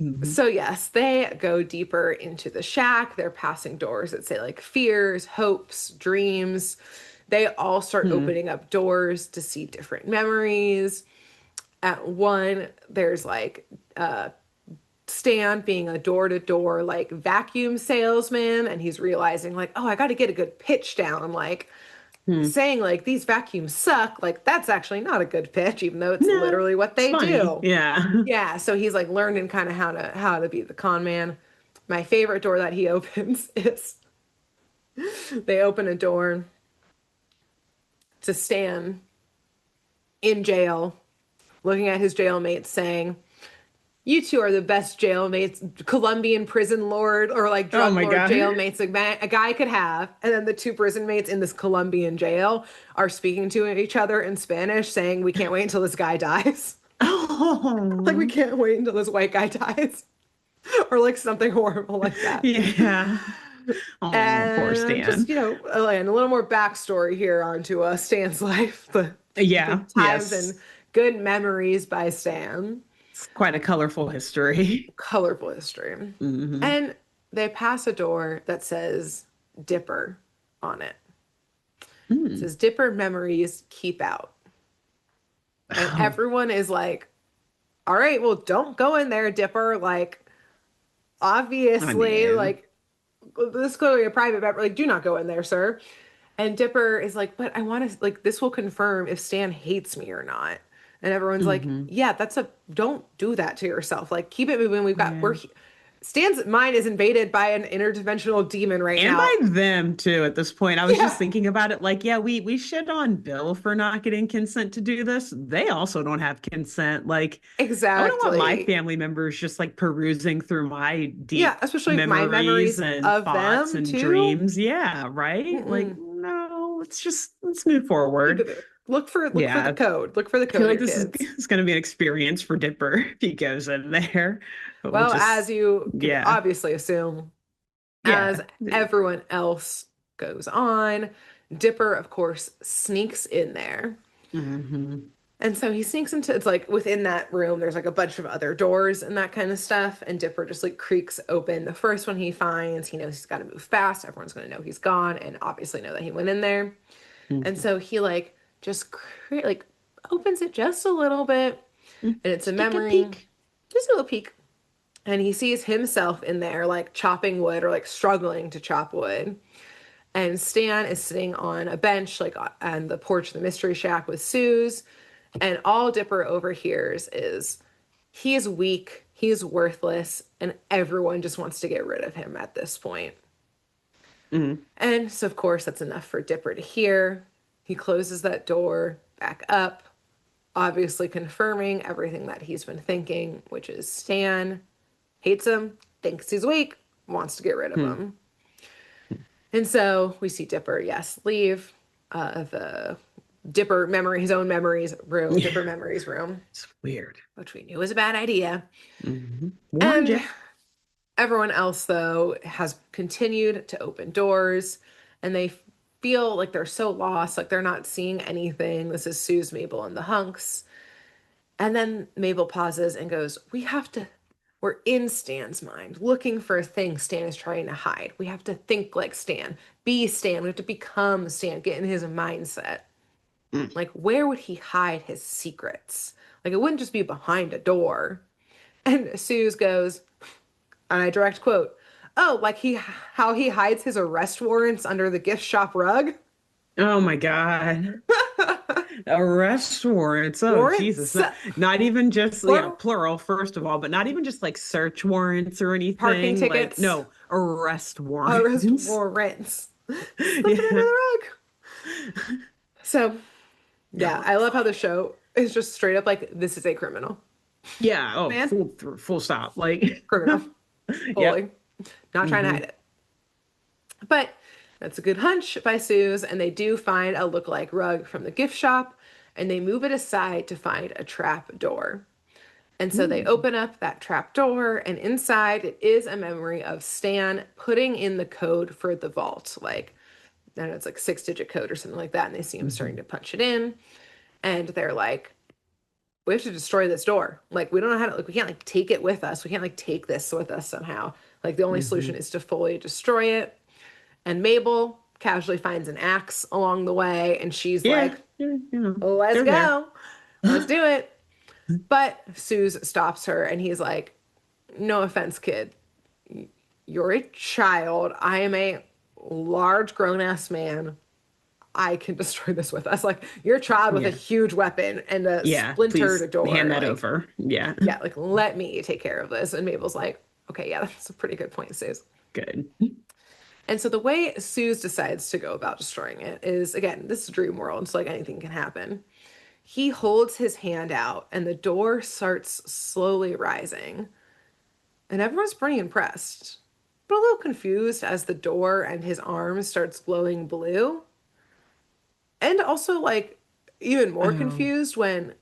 Mhm. So yes, they go deeper into the shack. They're passing doors that say like fears, hopes, dreams. They all start Hmm. opening up doors to see different memories. At one, there's like Stan being a door-to-door like vacuum salesman, and he's realizing like, oh, I got to get a good pitch down. Like Hmm. saying like these vacuums suck, like that's actually not a good pitch, even though it's No, literally what it's they funny. do. Yeah. Yeah, so he's like learning kind of how to be the con man. My favorite door that he opens is they open a door to Stan in jail, looking at his jailmates saying, "You two are the best jailmates, Colombian prison lord or like Oh drug my lord God. jailmates a guy could have." And then the two prison mates in this Colombian jail are speaking to each other in Spanish, saying, "We can't wait until this guy dies." Like, we Oh, can't wait until this white guy dies. Or like something horrible like that. yeah. Oh, poor And just, Stan. and a little more backstory here onto Stan's life, the Yeah. good times and Yes. good memories by Stan. It's quite a colorful history. Colorful history. Hmm. And they pass a door that says Dipper on it. It Mm. says Dipper memories keep out. And Oh, everyone is like, all right, well, don't go in there, Dipper. Like, I obviously, mean, like, this is clearly a private member. Like, do not go in there, sir. And Dipper is like, but I want to, like, this will confirm if Stan hates me or not. And everyone's like, hmm yeah, don't do that to yourself. Like, keep it moving. yeah. Stan's mind is invaded by an interdimensional demon right And by now. them too at this point. I was Yeah, just thinking about it like, yeah, we shit on Bill for not getting consent to do this. They also don't have consent. Like, I wouldn't want my exactly. family members just like perusing through my Yeah, deep especially like my memories memories and of thoughts them and too. dreams. Yeah, right? Like, Mm-mm. no, let's move Keep forward. it there. Look for the Yeah. code. Look for the I feel code like here, this is kids. going to be an experience for Dipper if he goes in there. But we'll Well, as just, you could yeah, obviously assume, yeah. as everyone else goes on, Dipper, of course, sneaks in there. hmm And so he sneaks into it's like within that room, there's like a bunch of other doors and that kind of stuff. And Dipper just like creaks open the first one he finds. He knows he's got to move fast. Everyone's going to know he's gone and obviously know that he went in there. And so he like just like opens it just a little bit and it's a Just take a memory, peek. just a little peek. And he sees himself in there like chopping wood or like struggling to chop wood. And Stan is sitting on a bench, like on the porch of the mystery shack with Suze. And all Dipper overhears is he is weak, he is worthless, and everyone just wants to get rid of him at this point. Mhm. And so, of course, that's enough for Dipper to hear. He closes that door back up, obviously confirming everything that he's been thinking, which is Stan hates him, thinks he's weak, wants to get rid of Hmm. him. And so we see Dipper, yes, leave the Dipper memory, his own memories room, Yeah, Dipper memories room, it's weird. which we knew was a bad idea. Warned And you. everyone else, though, has continued to open doors and they feel like they're so lost, like they're not seeing anything. This is Sue's, Mabel, and the hunks. And then Mabel pauses and goes, we're in Stan's mind, looking for a thing Stan is trying to hide. We have to think like Stan, be Stan. We have to become Stan, get in his mindset. Mm. Like, where would he hide his secrets? Like, it wouldn't just be behind a door. And Suze goes, and I direct quote, oh, like how he hides his arrest warrants under the gift shop rug? Oh my God. Arrest warrants. Oh Jesus. Warrants? Not even just, yeah, Plural? plural, first of all, but not even just like search warrants or Parking anything. Like, tickets? no, arrest Arrest warrants. warrants. Slip it under Yeah. the rug. So, yeah, No. I love how the show is just straight up like, this is a criminal. Yeah. Oh, Man, full stop. Like, criminal. yep. Fully. Not trying to hide hmm it. But that's a good hunch by Suze, and they do find a look-alike rug from the gift shop, and they move it aside to find a trap door. And so they Mm. open up that trap door, and inside it is a memory of Stan putting in the code for the vault. Like, I don't know, it's like 6-digit code or something like that. And they see him starting Mhm. to punch it in. And they're like, we have to destroy this door. Like, we don't know how to, like, we can't like take it with us. We can't like take this with us somehow. Like, the only solution Mhm. is to fully destroy it. And Mabel casually finds an axe along the way, and she's Yeah, like, let's they're there. go. Let's do it. But Suze stops her, and he's like, no offense, kid. You're a child. I am a large grown ass man. I can destroy this with us. Like, you're a child with a Yeah. huge weapon and a Yeah, splintered please hand door. that Like, over. Yeah. yeah, like, let me take care of this. And Mabel's like, okay, yeah, that's a pretty good point, Suze. Good. And so the way Suze decides to go about destroying it is, again, this is a dream world, so like anything can happen. He holds his hand out and the door starts slowly rising. And everyone's pretty impressed, but a little confused as the door and his arm starts glowing blue. And also like even more Oh. confused when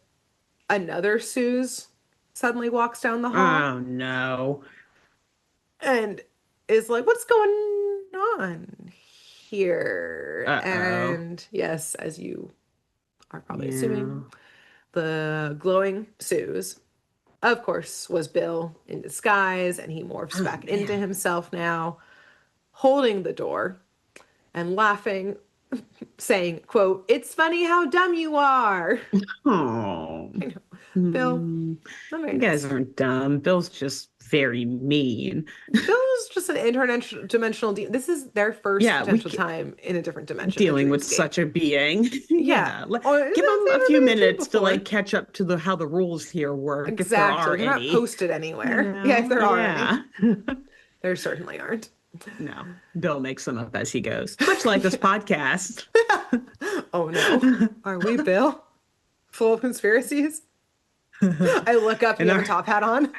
another Suze suddenly walks down the hall Oh no. and is like, what's going on here? Uh-oh. And yes, as you are probably assuming, Yeah. the glowing Suze of course, was Bill in disguise, and he morphs Oh back into man. himself now, holding the door and laughing, saying, quote, "It's funny how dumb you are." Oh. I know. Bill, Hmm. not very You guys nice. aren't dumb. Bill's just very mean. Bill's just an interdimensional demon. This is their first Yeah, potential time in a different dimension in dealing with Dreamscape. such a being. Yeah. Yeah. Or Give they've them a never few been a dream minutes to before. like catch up to the how the rules here work, if there Exactly. are They're not any. posted You anywhere. Yeah, if know? there are any. Yeah. There certainly aren't. No, Bill makes them up as he goes, much like this podcast. Oh no. Are we, Bill? Full of conspiracies? I look up and And you have a our, top hat on.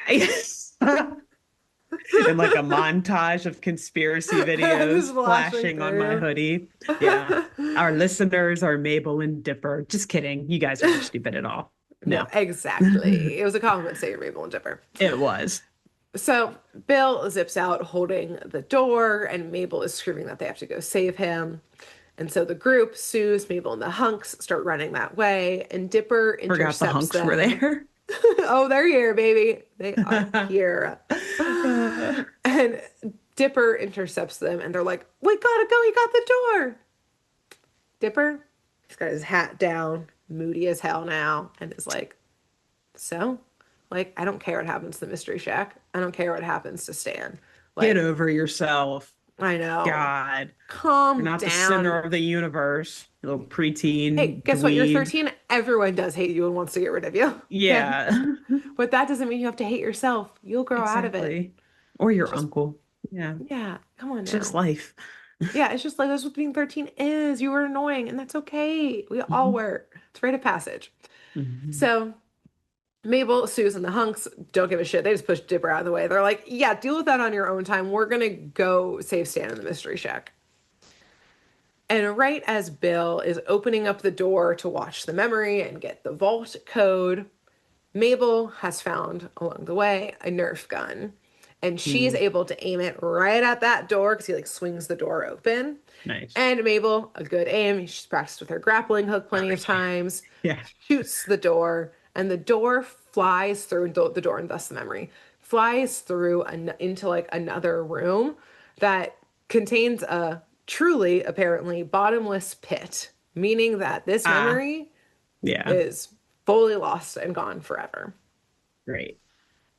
and like a montage of conspiracy Just videos flashing flashing on my through. hoodie. Yeah. Our listeners are Mabel and Dipper. Just kidding. You guys aren't stupid at all. No, No. exactly. It was a compliment saying Rainbow and Dipper. It was. So Bill zips out holding the door, and Mabel is screaming that they have to go save him. And so the group, Suze, Mabel, and the hunks start running that way, and Dipper Forgot the intercepts hunks were them. there. Oh, they're here, baby. They are here. And Dipper intercepts them, and they're like, "We gotta go. He got the door." Dipper, he's got his hat down, moody as hell now, and is like, "So, like, I don't care what happens to the Mystery Shack. I don't care what happens to Stan. Get Like, over yourself. I know. God. You're Calm not the center down. of the universe, you little Hey, preteen guess what? You're dweeb. 13. Everyone does hate you and wants to get rid of you. Okay? Yeah, But that doesn't mean you have to hate yourself. You'll grow out of it. exactly. Or your Just, uncle. Yeah, yeah, come on it's just now. life. Yeah, it's just like that's what being 13 is. You were annoying, and that's okay. We all Mhm. were. It's rite of passage. Mhm. So Mabel, Susan, and the hunks don't give a shit. They just push Dipper out of the way. They're like, yeah, deal with that on your own time. We're gonna go save Stan in the Mystery Shack. And right as Bill is opening up the door to watch the memory and get the vault code, Mabel has found along the way a Nerf gun. And she's Mm, able to aim it right at that door because he like swings the door open. nice. And Mabel, a good aim, she's practiced with her grappling hook Oh, plenty of yeah. times, Yeah. shoots the door, and the door flies through the door, and thus the memory flies through into like another room that contains a truly, apparently, bottomless pit, meaning that this Ah, memory yeah. is fully lost and gone forever. Great.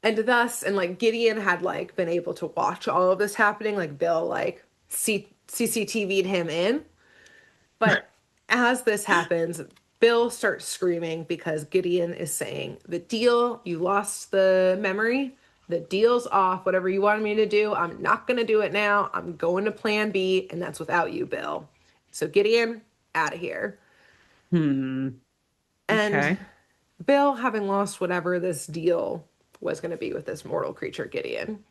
And thus, and like Gideon had like been able to watch all of this happening, like Bill like CCTV'd him in. But as this happens, Bill starts screaming because Gideon is saying, "The deal, you lost the memory. The deal's off. Whatever you wanted me to do, I'm not going to do it now. I'm going to plan B, and that's without you, Bill." So Gideon, out of here. Hmm. And Okay. Bill, having lost whatever this deal was going to be with this mortal creature, Gideon,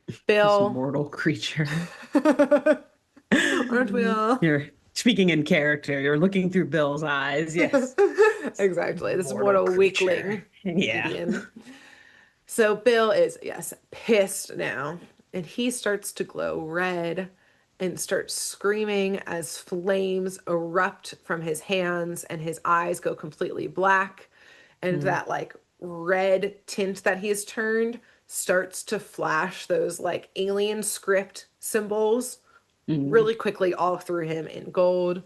This Bill, mortal creature. aren't we all? You're speaking in character. You're looking through Bill's eyes. Yes. Exactly. This Mortal mortal creature. weakling, Yeah. Gideon. So Bill is, yes, pissed now, and he starts to glow red and starts screaming as flames erupt from his hands and his eyes go completely black. And Mm, that like red tint that he's turned starts to flash those like alien script symbols mm, really quickly all through him in gold.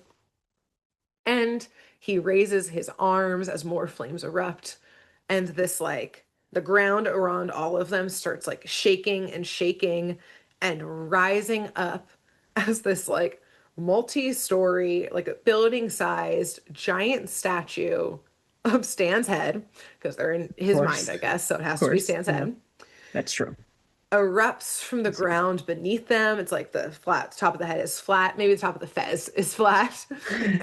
And he raises his arms as more flames erupt. And this, like, the ground around all of them starts like shaking and shaking and rising up as this, like, multi story, like a building sized giant statue of Stan's head, because they're in of his mind, course. I guess. So it Of has to be course. Stan's Yeah, head that's true. erupts from the ground beneath them. It's like the flat top of the head is flat. Maybe the top of the fez is flat. And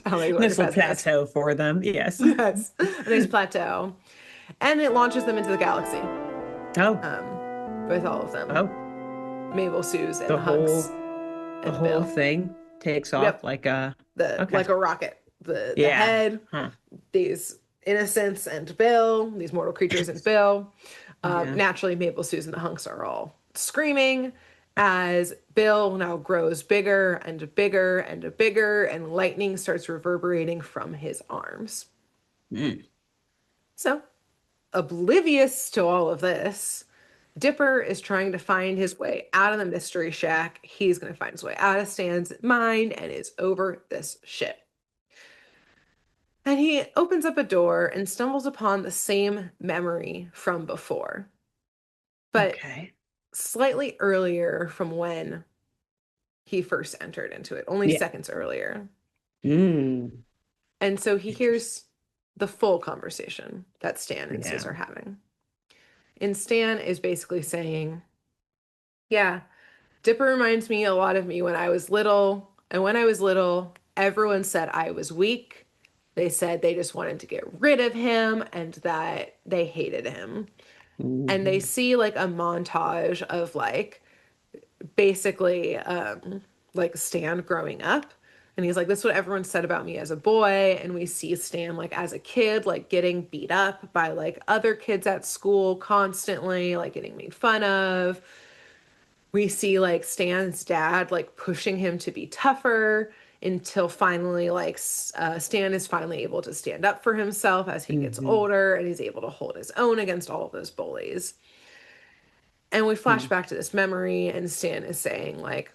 I don't know what a This little fez is. plateau for them. Yes. Yes, a nice plateau. And it launches them into the galaxy Oh, with all of them. oh, Mabel, Suze, and the the hunks the and whole Bill. thing takes off Yep, like a the okay. like a rocket. The Yeah. head, Huh. these innocents and Bill, these mortal creatures and Bill. Yeah. Naturally, Maple, Susan, the hunks are all screaming as Bill now grows bigger and bigger and bigger, and lightning starts reverberating from his arms. Mm. So oblivious to all of this, Dipper is trying to find his way out of the mystery shack. He's going to find his way out of Stan's mind and is over this shit. And he opens up a door and stumbles upon the same memory from before, but Okay. slightly earlier from when he first entered into it, only Yeah. seconds earlier. Mm. And so he Interesting. hears the full conversation that Stan and Sus Yeah. are having. And Stan is basically saying, yeah, Dipper reminds me a lot of me when I was little. And when I was little, everyone said I was weak. They said they just wanted to get rid of him and that they hated him. And they Mhm. see like a montage of like basically like Stan growing up. And he's like, this is what everyone said about me as a boy. And we see Stan like as a kid, like getting beat up by like other kids at school constantly, like getting made fun of. We see like Stan's dad like pushing him to be tougher until finally like Stan is finally able to stand up for himself as he gets Mhm. older and he's able to hold his own against all of those bullies. And we flash Mhm. back to this memory and Stan is saying like,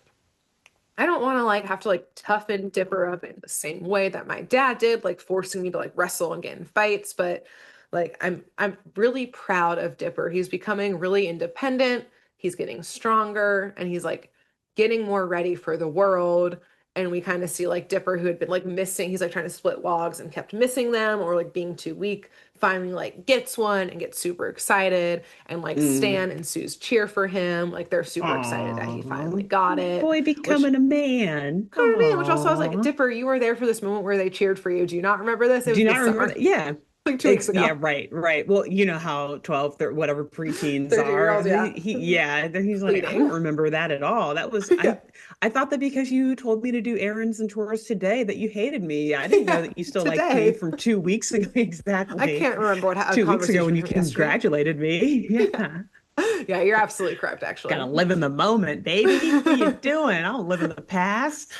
I don't want to like have to like toughen Dipper up in the same way that my dad did, like forcing me to like wrestle and get in fights, but like I'm really proud of Dipper. He's becoming really independent. He's getting stronger and he's like getting more ready for the world. And we kind of see like Dipper, who had been like missing, he's like trying to split logs and kept missing them or like being too weak, finally like gets one and gets super excited. And like Mm. Stan and Sue's cheer for him. Like they're super excited that he Aw. finally got it, Boy which becoming a man. kind of mean, which also I was like, Aw. Dipper, you were there for this moment where they cheered for you. Do you not remember this? It Do was you not this remember summer, that? Yeah. like 2 weeks Yeah, ago. right, right. Well, you know how 12, 13, whatever preteens 13 year are. olds, yeah. Yeah, then he's like, I don't Fleeting. remember that at all. That was Yeah. I thought that because you told me to do errands and chores today that you hated me. I didn't know Yeah. that you still liked me Today. from 2 weeks ago. I Exactly. can't remember what a 2 weeks ago when conversation you from yesterday. congratulated me. Yeah. Yeah. Yeah, you're absolutely correct, Gotta actually. live in the moment, baby. What are you doing? I don't live in the past.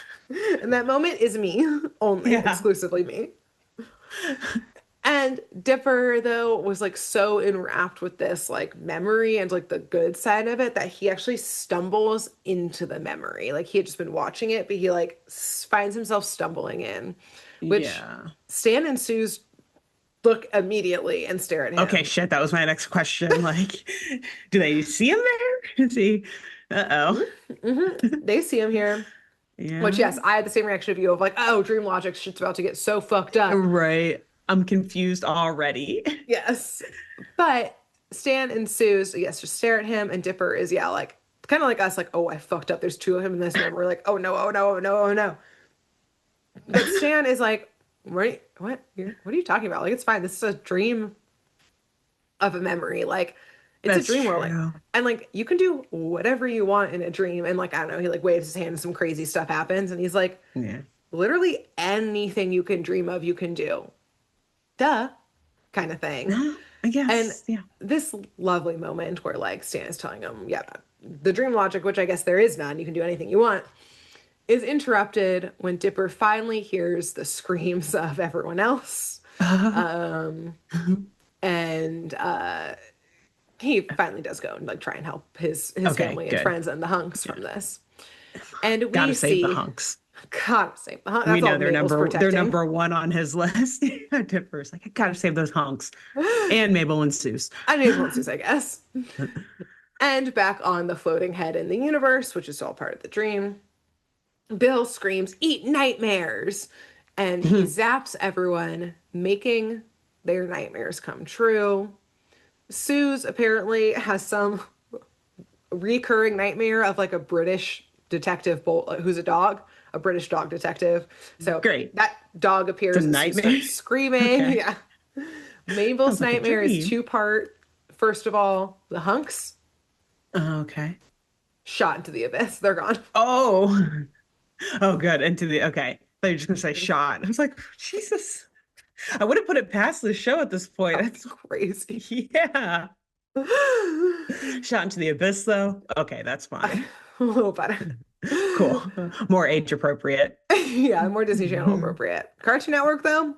And that moment is me, only, Yeah. exclusively me. And Dipper, though, was like so enwrapped with this like memory and like the good side of it that he actually stumbles into the memory. Like he had just been watching it, but he like finds himself stumbling in, which Yeah. Stan and Suze look immediately and stare at Okay, him. shit, that was my next question. Like, do they see him there? Is he? Uh-oh. They see him here, which, Yeah. yes, I had the same reaction of you of like, oh, Dream Logic shit's about to get so fucked up. Right. I'm confused already. Yes. But Stan and Suze, yes, just stare at him, and Dipper is, yeah, like, kind of like us, like, oh, I fucked up. There's two of him in this room. We're like, oh no, oh no, oh no, oh no. But Stan is like, what are you talking about? Like, it's fine. This is a dream of a memory. Like, it's a That's dream world. Like, true. and like, you can do whatever you want in a dream. And like, I don't know, he like waves his hand and some crazy stuff happens. And he's like, Yeah. literally anything you can dream of, you can do. Duh, kind of thing. I And guess. Yeah. this lovely moment where like Stan is telling him, yeah, the dream logic, which I guess there is none, you can do anything you want, is interrupted when Dipper finally hears the screams of everyone else. Um, and he finally does go and like try and help his Okay, family and good. friends and the hunks Yeah. from this. And we Gotta save the see, hunks. God save the hunks. We That's all know Mabel's they're protecting. number one on his list. Tipper's like, I gotta save those hunks. And Mabel and Seuss. I mean, influences, I guess. And back on the floating head in the universe, which is all part of the dream, Bill screams, "Eat nightmares!" And he zaps everyone, making their nightmares come true. Suze apparently has some recurring nightmare of like a British detective who's a British dog detective. So Great. that dog It's a appears and Sue nightmare. starts screaming. Okay. Yeah. Mabel's Sounds like a nightmare is dream. two-part. First of all, the hunks Okay. shot into the abyss. They're gone. Oh. Oh, good. Into the okay. Thought you were just gonna say shot. I was like, Jesus. I would have put it past the show at this point. That That's was crazy. yeah. Shot into the abyss, though. Okay, that's A fine. little better. Cool. More age appropriate. Yeah, more Disney Channel appropriate. Cartoon Network, though,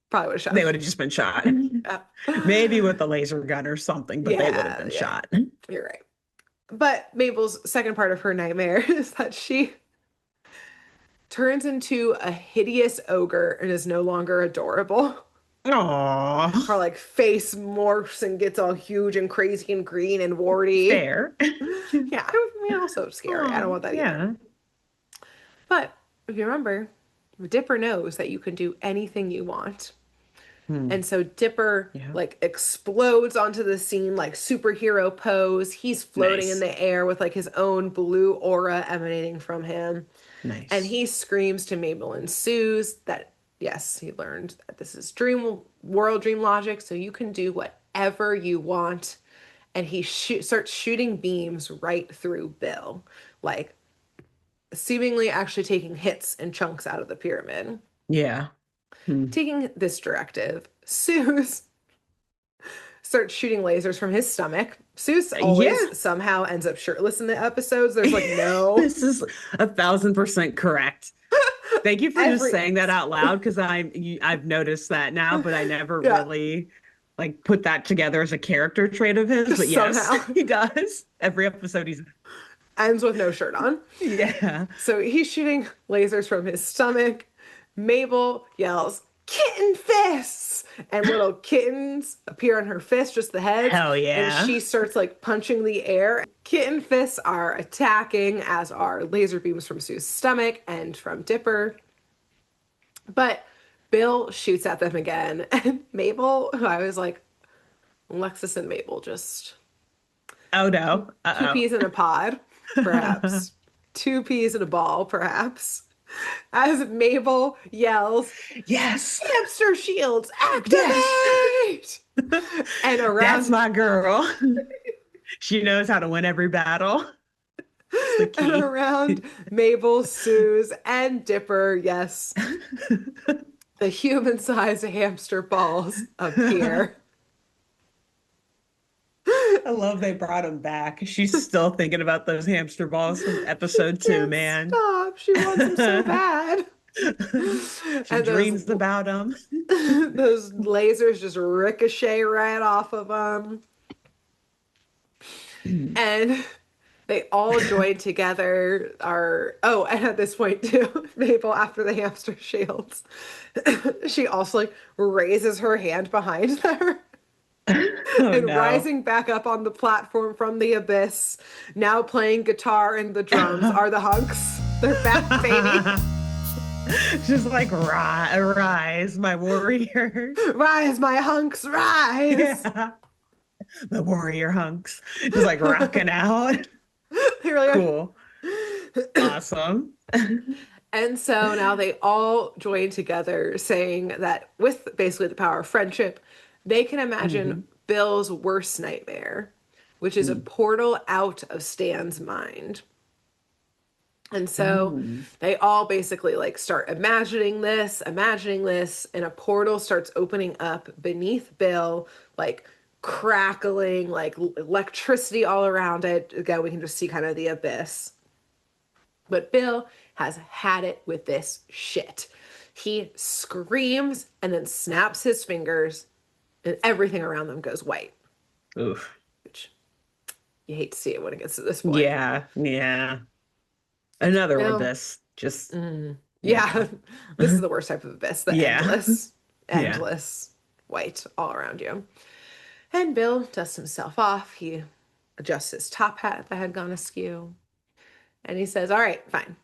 Probably would have shot They him. would have just been shot. Yeah. Maybe with a laser gun or something, but they would have Yeah, been yeah, shot. you're right. But Mabel's second part of her nightmare is that she turns into a hideous ogre and is no longer adorable. Aww. Her like face morphs and gets all huge and crazy and green and warty. Fair. Yeah, I mean, also scary. I don't Oh, want that either. yeah. But if you remember, Dipper knows that you can do anything you want. Hmm. And so Dipper Yeah. like explodes onto the scene like superhero pose. He's floating in Nice. the air with like his own blue aura emanating from him. And Nice. he screams to Mabel and Suze that yes, he learned that this is dream logic, so you can do whatever you want. And he starts shooting beams right through Bill, like seemingly actually taking hits and chunks out of the pyramid. Yeah. Hmm. Taking this directive, Suze starts shooting lasers from his stomach. Seuss Yeah. always somehow ends up shirtless in the episodes. There's like no This is 1,000% correct. Thank you for just every saying that episode. out loud because I've noticed that now, but I never Yeah, really like put that together as a character trait of his. But yes, somehow he does. Every episode he's ends with no shirt on. yeah. So he's shooting lasers from his stomach. Mabel yells, "Kitten fists!" And little kittens appear on her fists, just the heads. Hell And yeah. she starts like punching the air. Kitten fists are attacking, as are laser beams from Sue's stomach and from Dipper. But Bill shoots at them again. And Mabel, who I was like, Alexis and Mabel, just Oh no. two Uh-oh. peas in a pod, perhaps. Two peas in a ball, perhaps. As Mabel yells, Yes. "Hamster shields, Yes. activate!" And That's around my girl. She knows how to win every battle. It's the and key. around Mabel, Suze, and Dipper, yes, the human-sized hamster balls appear. I love they brought him back. She's still thinking about those hamster balls from She episode 2, can't man. stop. She wants them so bad. She And those dreams about them. those lasers just ricochet right off of them. And they all join together. And at this point too, Mabel, after the hamster shields, she also like raises her hand behind her. Oh And no. rising back up on the platform from the abyss, now playing guitar and the drums, are the hunks. They're back, baby. Just like rise, my warriors. Rise, my hunks, rise. Yeah. The warrior hunks. Just like rocking out. They really are. Cool. Awesome. And so now they all join together saying that with basically the power of friendship, they can imagine Hmm. Bill's worst nightmare, which is a portal out of Stan's mind. And so Mm. they all basically like start imagining this, and a portal starts opening up beneath Bill, like crackling, like electricity all around it. Again, we can just see kind of the abyss. But Bill has had it with this shit. He screams and then snaps his fingers, and everything around them goes white, Oof. which you hate to see it when it gets to this point. Yeah. Yeah. Another Bill, abyss. Just yeah. yeah, this is the worst type of abyss, the Yeah. Yeah. endless white all around you. And Bill dusts himself off. He adjusts his top hat that had gone askew. And he says, "All right, fine.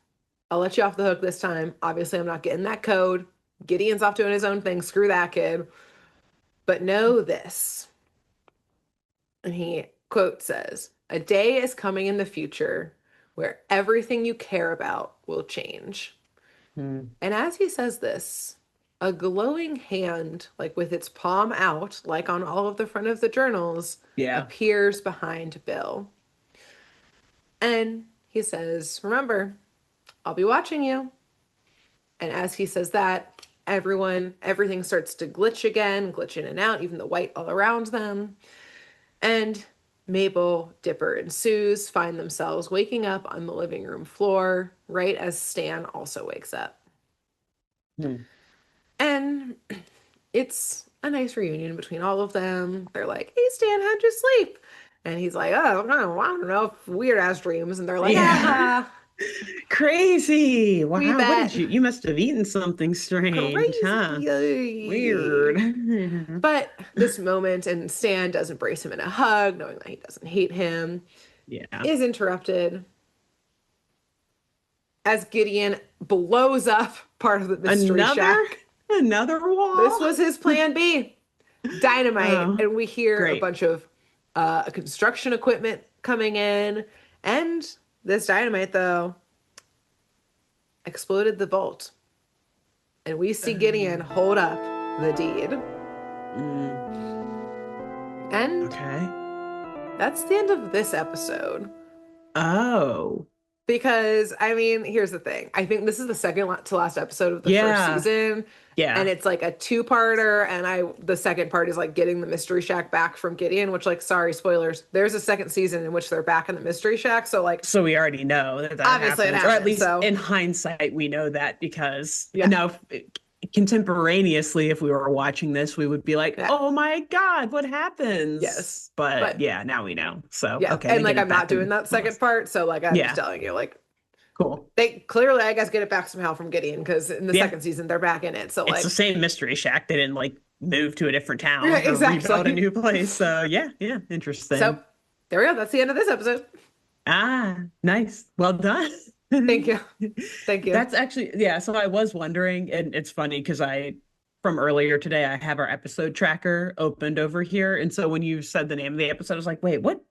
I'll let you off the hook this time. Obviously, I'm not getting that code. Gideon's off doing his own thing. Screw that kid. But know this." And he, quote, says, "A day is coming in the future where everything you care about will change." Hmm. And as he says this, a glowing hand, like with its palm out, like on all of the front of the journals, Yeah. appears behind Bill. And he says, "Remember, I'll be watching you." And as he says that, everything starts to glitch again, glitch in and out, even the white all around them. And Mabel, Dipper, and Suze find themselves waking up on the living room floor right as Stan also wakes up. Hmm. And it's a nice reunion between all of them. They're like, "Hey, Stan, how'd you sleep?" And he's like, "Oh, I don't know, weird ass dreams." And they're like, Yeah. Crazy. We Wow. What bet. did you must have eaten something strange, huh? Weird. But this moment, and Stan does embrace him in a hug, knowing that he doesn't hate him, Yeah. is interrupted as Gideon blows up part of the mystery shack. Another wall. This was his plan B. Dynamite. Oh, And we hear great. a bunch of construction equipment coming in. And this dynamite, though, exploded the vault. And we see Gideon hold up the deed. And that's the end of this episode. Oh. Because, I mean, here's the thing. I think this is the second to last episode of the first season. Yeah. And it's like a two-parter, and the second part is like getting the Mystery Shack back from Gideon, which, like, sorry, spoilers. There's a second season in which they're back in the Mystery Shack, so like so we already know that obviously happens. it happens, or at least so in hindsight we know that, because now contemporaneously, if we were watching this, we would be like, oh my God, what happens? Yes. But yeah, now we know. So yeah. okay. And like I'm not doing that second part, so like I'm just telling you, like, cool. They clearly, I guess, get it back somehow from Gideon, because in the second season they're back in it. So it's like the same Mystery Shack. They didn't like move to a different town or rebuild a new place. So yeah, interesting. So there we go. That's the end of this episode. Nice. Well done. Thank you. That's actually, so I was wondering, and it's funny because from earlier today, I have our episode tracker opened over here. And so when you said the name of the episode, I was like, wait, what?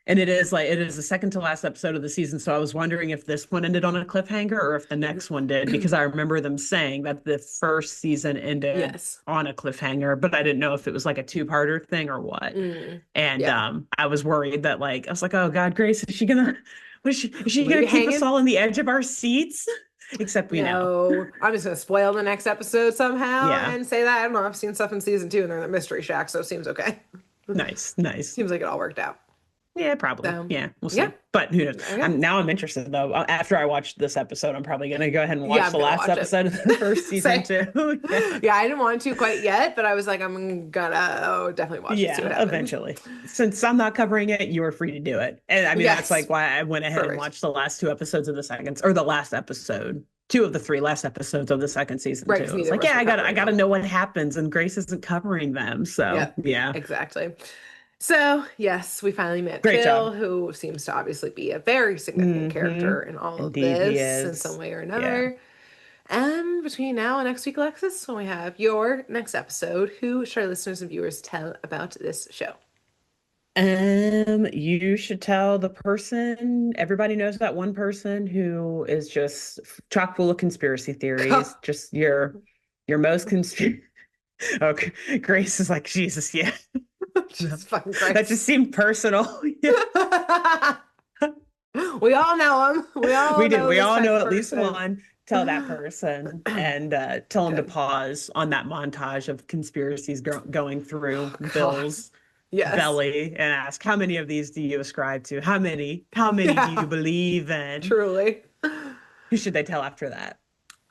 And it is the second to last episode of the season. So I was wondering if this one ended on a cliffhanger or if the next one did, because I remember them saying that the first season ended on a cliffhanger, but I didn't know if it was like a two-parter thing or what. And I was worried that, like, I was like, oh God, Grace, is she gonna keep us all on the edge of our seats? Except we know. I'm just gonna spoil the next episode somehow and say that. I don't know. I've seen stuff in season 2 and they're in the Mystery Shack, so it seems okay. Nice. Seems like it all worked out. Yeah, probably. We'll see. But who knows? I'm interested though. After I watch this episode, I'm probably gonna go ahead and watch the last episode of the first season too. I didn't want to quite yet, but I was like, I'm gonna definitely watch it. See what happens. Eventually. Since I'm not covering it, you are free to do it. And I mean, that's like why I went ahead and watched the last 2 episodes of the second, or the last episode. 2 of the 3 last episodes of the second season too. It's like, I gotta know what happens, and Grace isn't covering them. So exactly. So, yes, we finally met Great Phil, job. who seems to obviously be a very significant character in all of this in some way or another. And between now and next week, Alexis, when we have your next episode, who should our listeners and viewers tell about this show? You should tell the person, everybody knows that one person who is just chock full of conspiracy theories, just your most Okay, Grace is like, Jesus, Just fucking Grace. That just seemed personal. We all know him. We all know at least one. Tell that person and tell him to pause on that montage of conspiracies going through Bill's belly and ask, how many of these do you ascribe to? How many do you believe in? Truly. Who should they tell after that?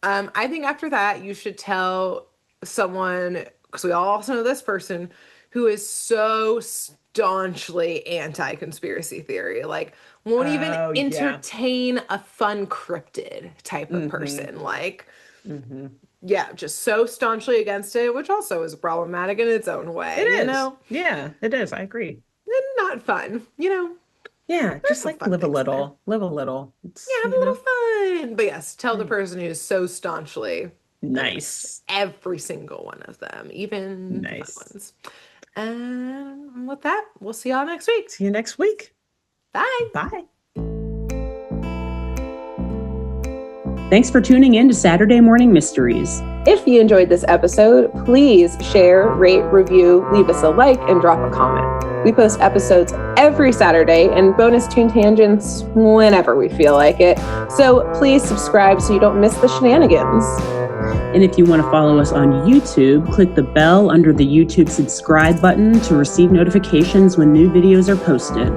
I think after that, you should tell someone, because we all also know this person, who is so staunchly anti-conspiracy theory, like won't even entertain a fun cryptid type of person, like just so staunchly against it, which also is problematic in its own way. It is. It is. I agree. And not fun, just like live a little. Have a little fun. But yes, tell the person who's so staunchly nice every single one of them, even the fun ones. And with that, we'll see y'all next week. See you next week. Bye. Bye. Thanks for tuning in to Saturday Morning Mysteries. If you enjoyed this episode, please share, rate, review, leave us a like, and drop a comment. We post episodes every Saturday and bonus tune tangents whenever we feel like it. So please subscribe so you don't miss the shenanigans. And if you want to follow us on YouTube, click the bell under the YouTube subscribe button to receive notifications when new videos are posted.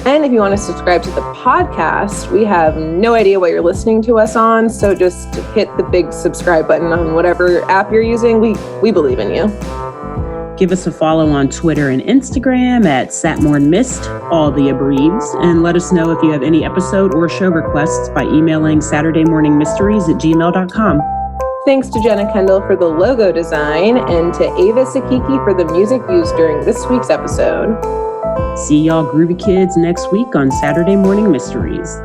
And if you want to subscribe to the podcast, we have no idea what you're listening to us on. So just hit the big subscribe button on whatever app you're using. We believe in you. Give us a follow on Twitter and Instagram at SatmornMist, all the abreves, and let us know if you have any episode or show requests by emailing SaturdayMorningMysteries@gmail.com. Thanks to Jenna Kendall for the logo design and to Ava Sakiki for the music used during this week's episode. See y'all groovy kids next week on Saturday Morning Mysteries.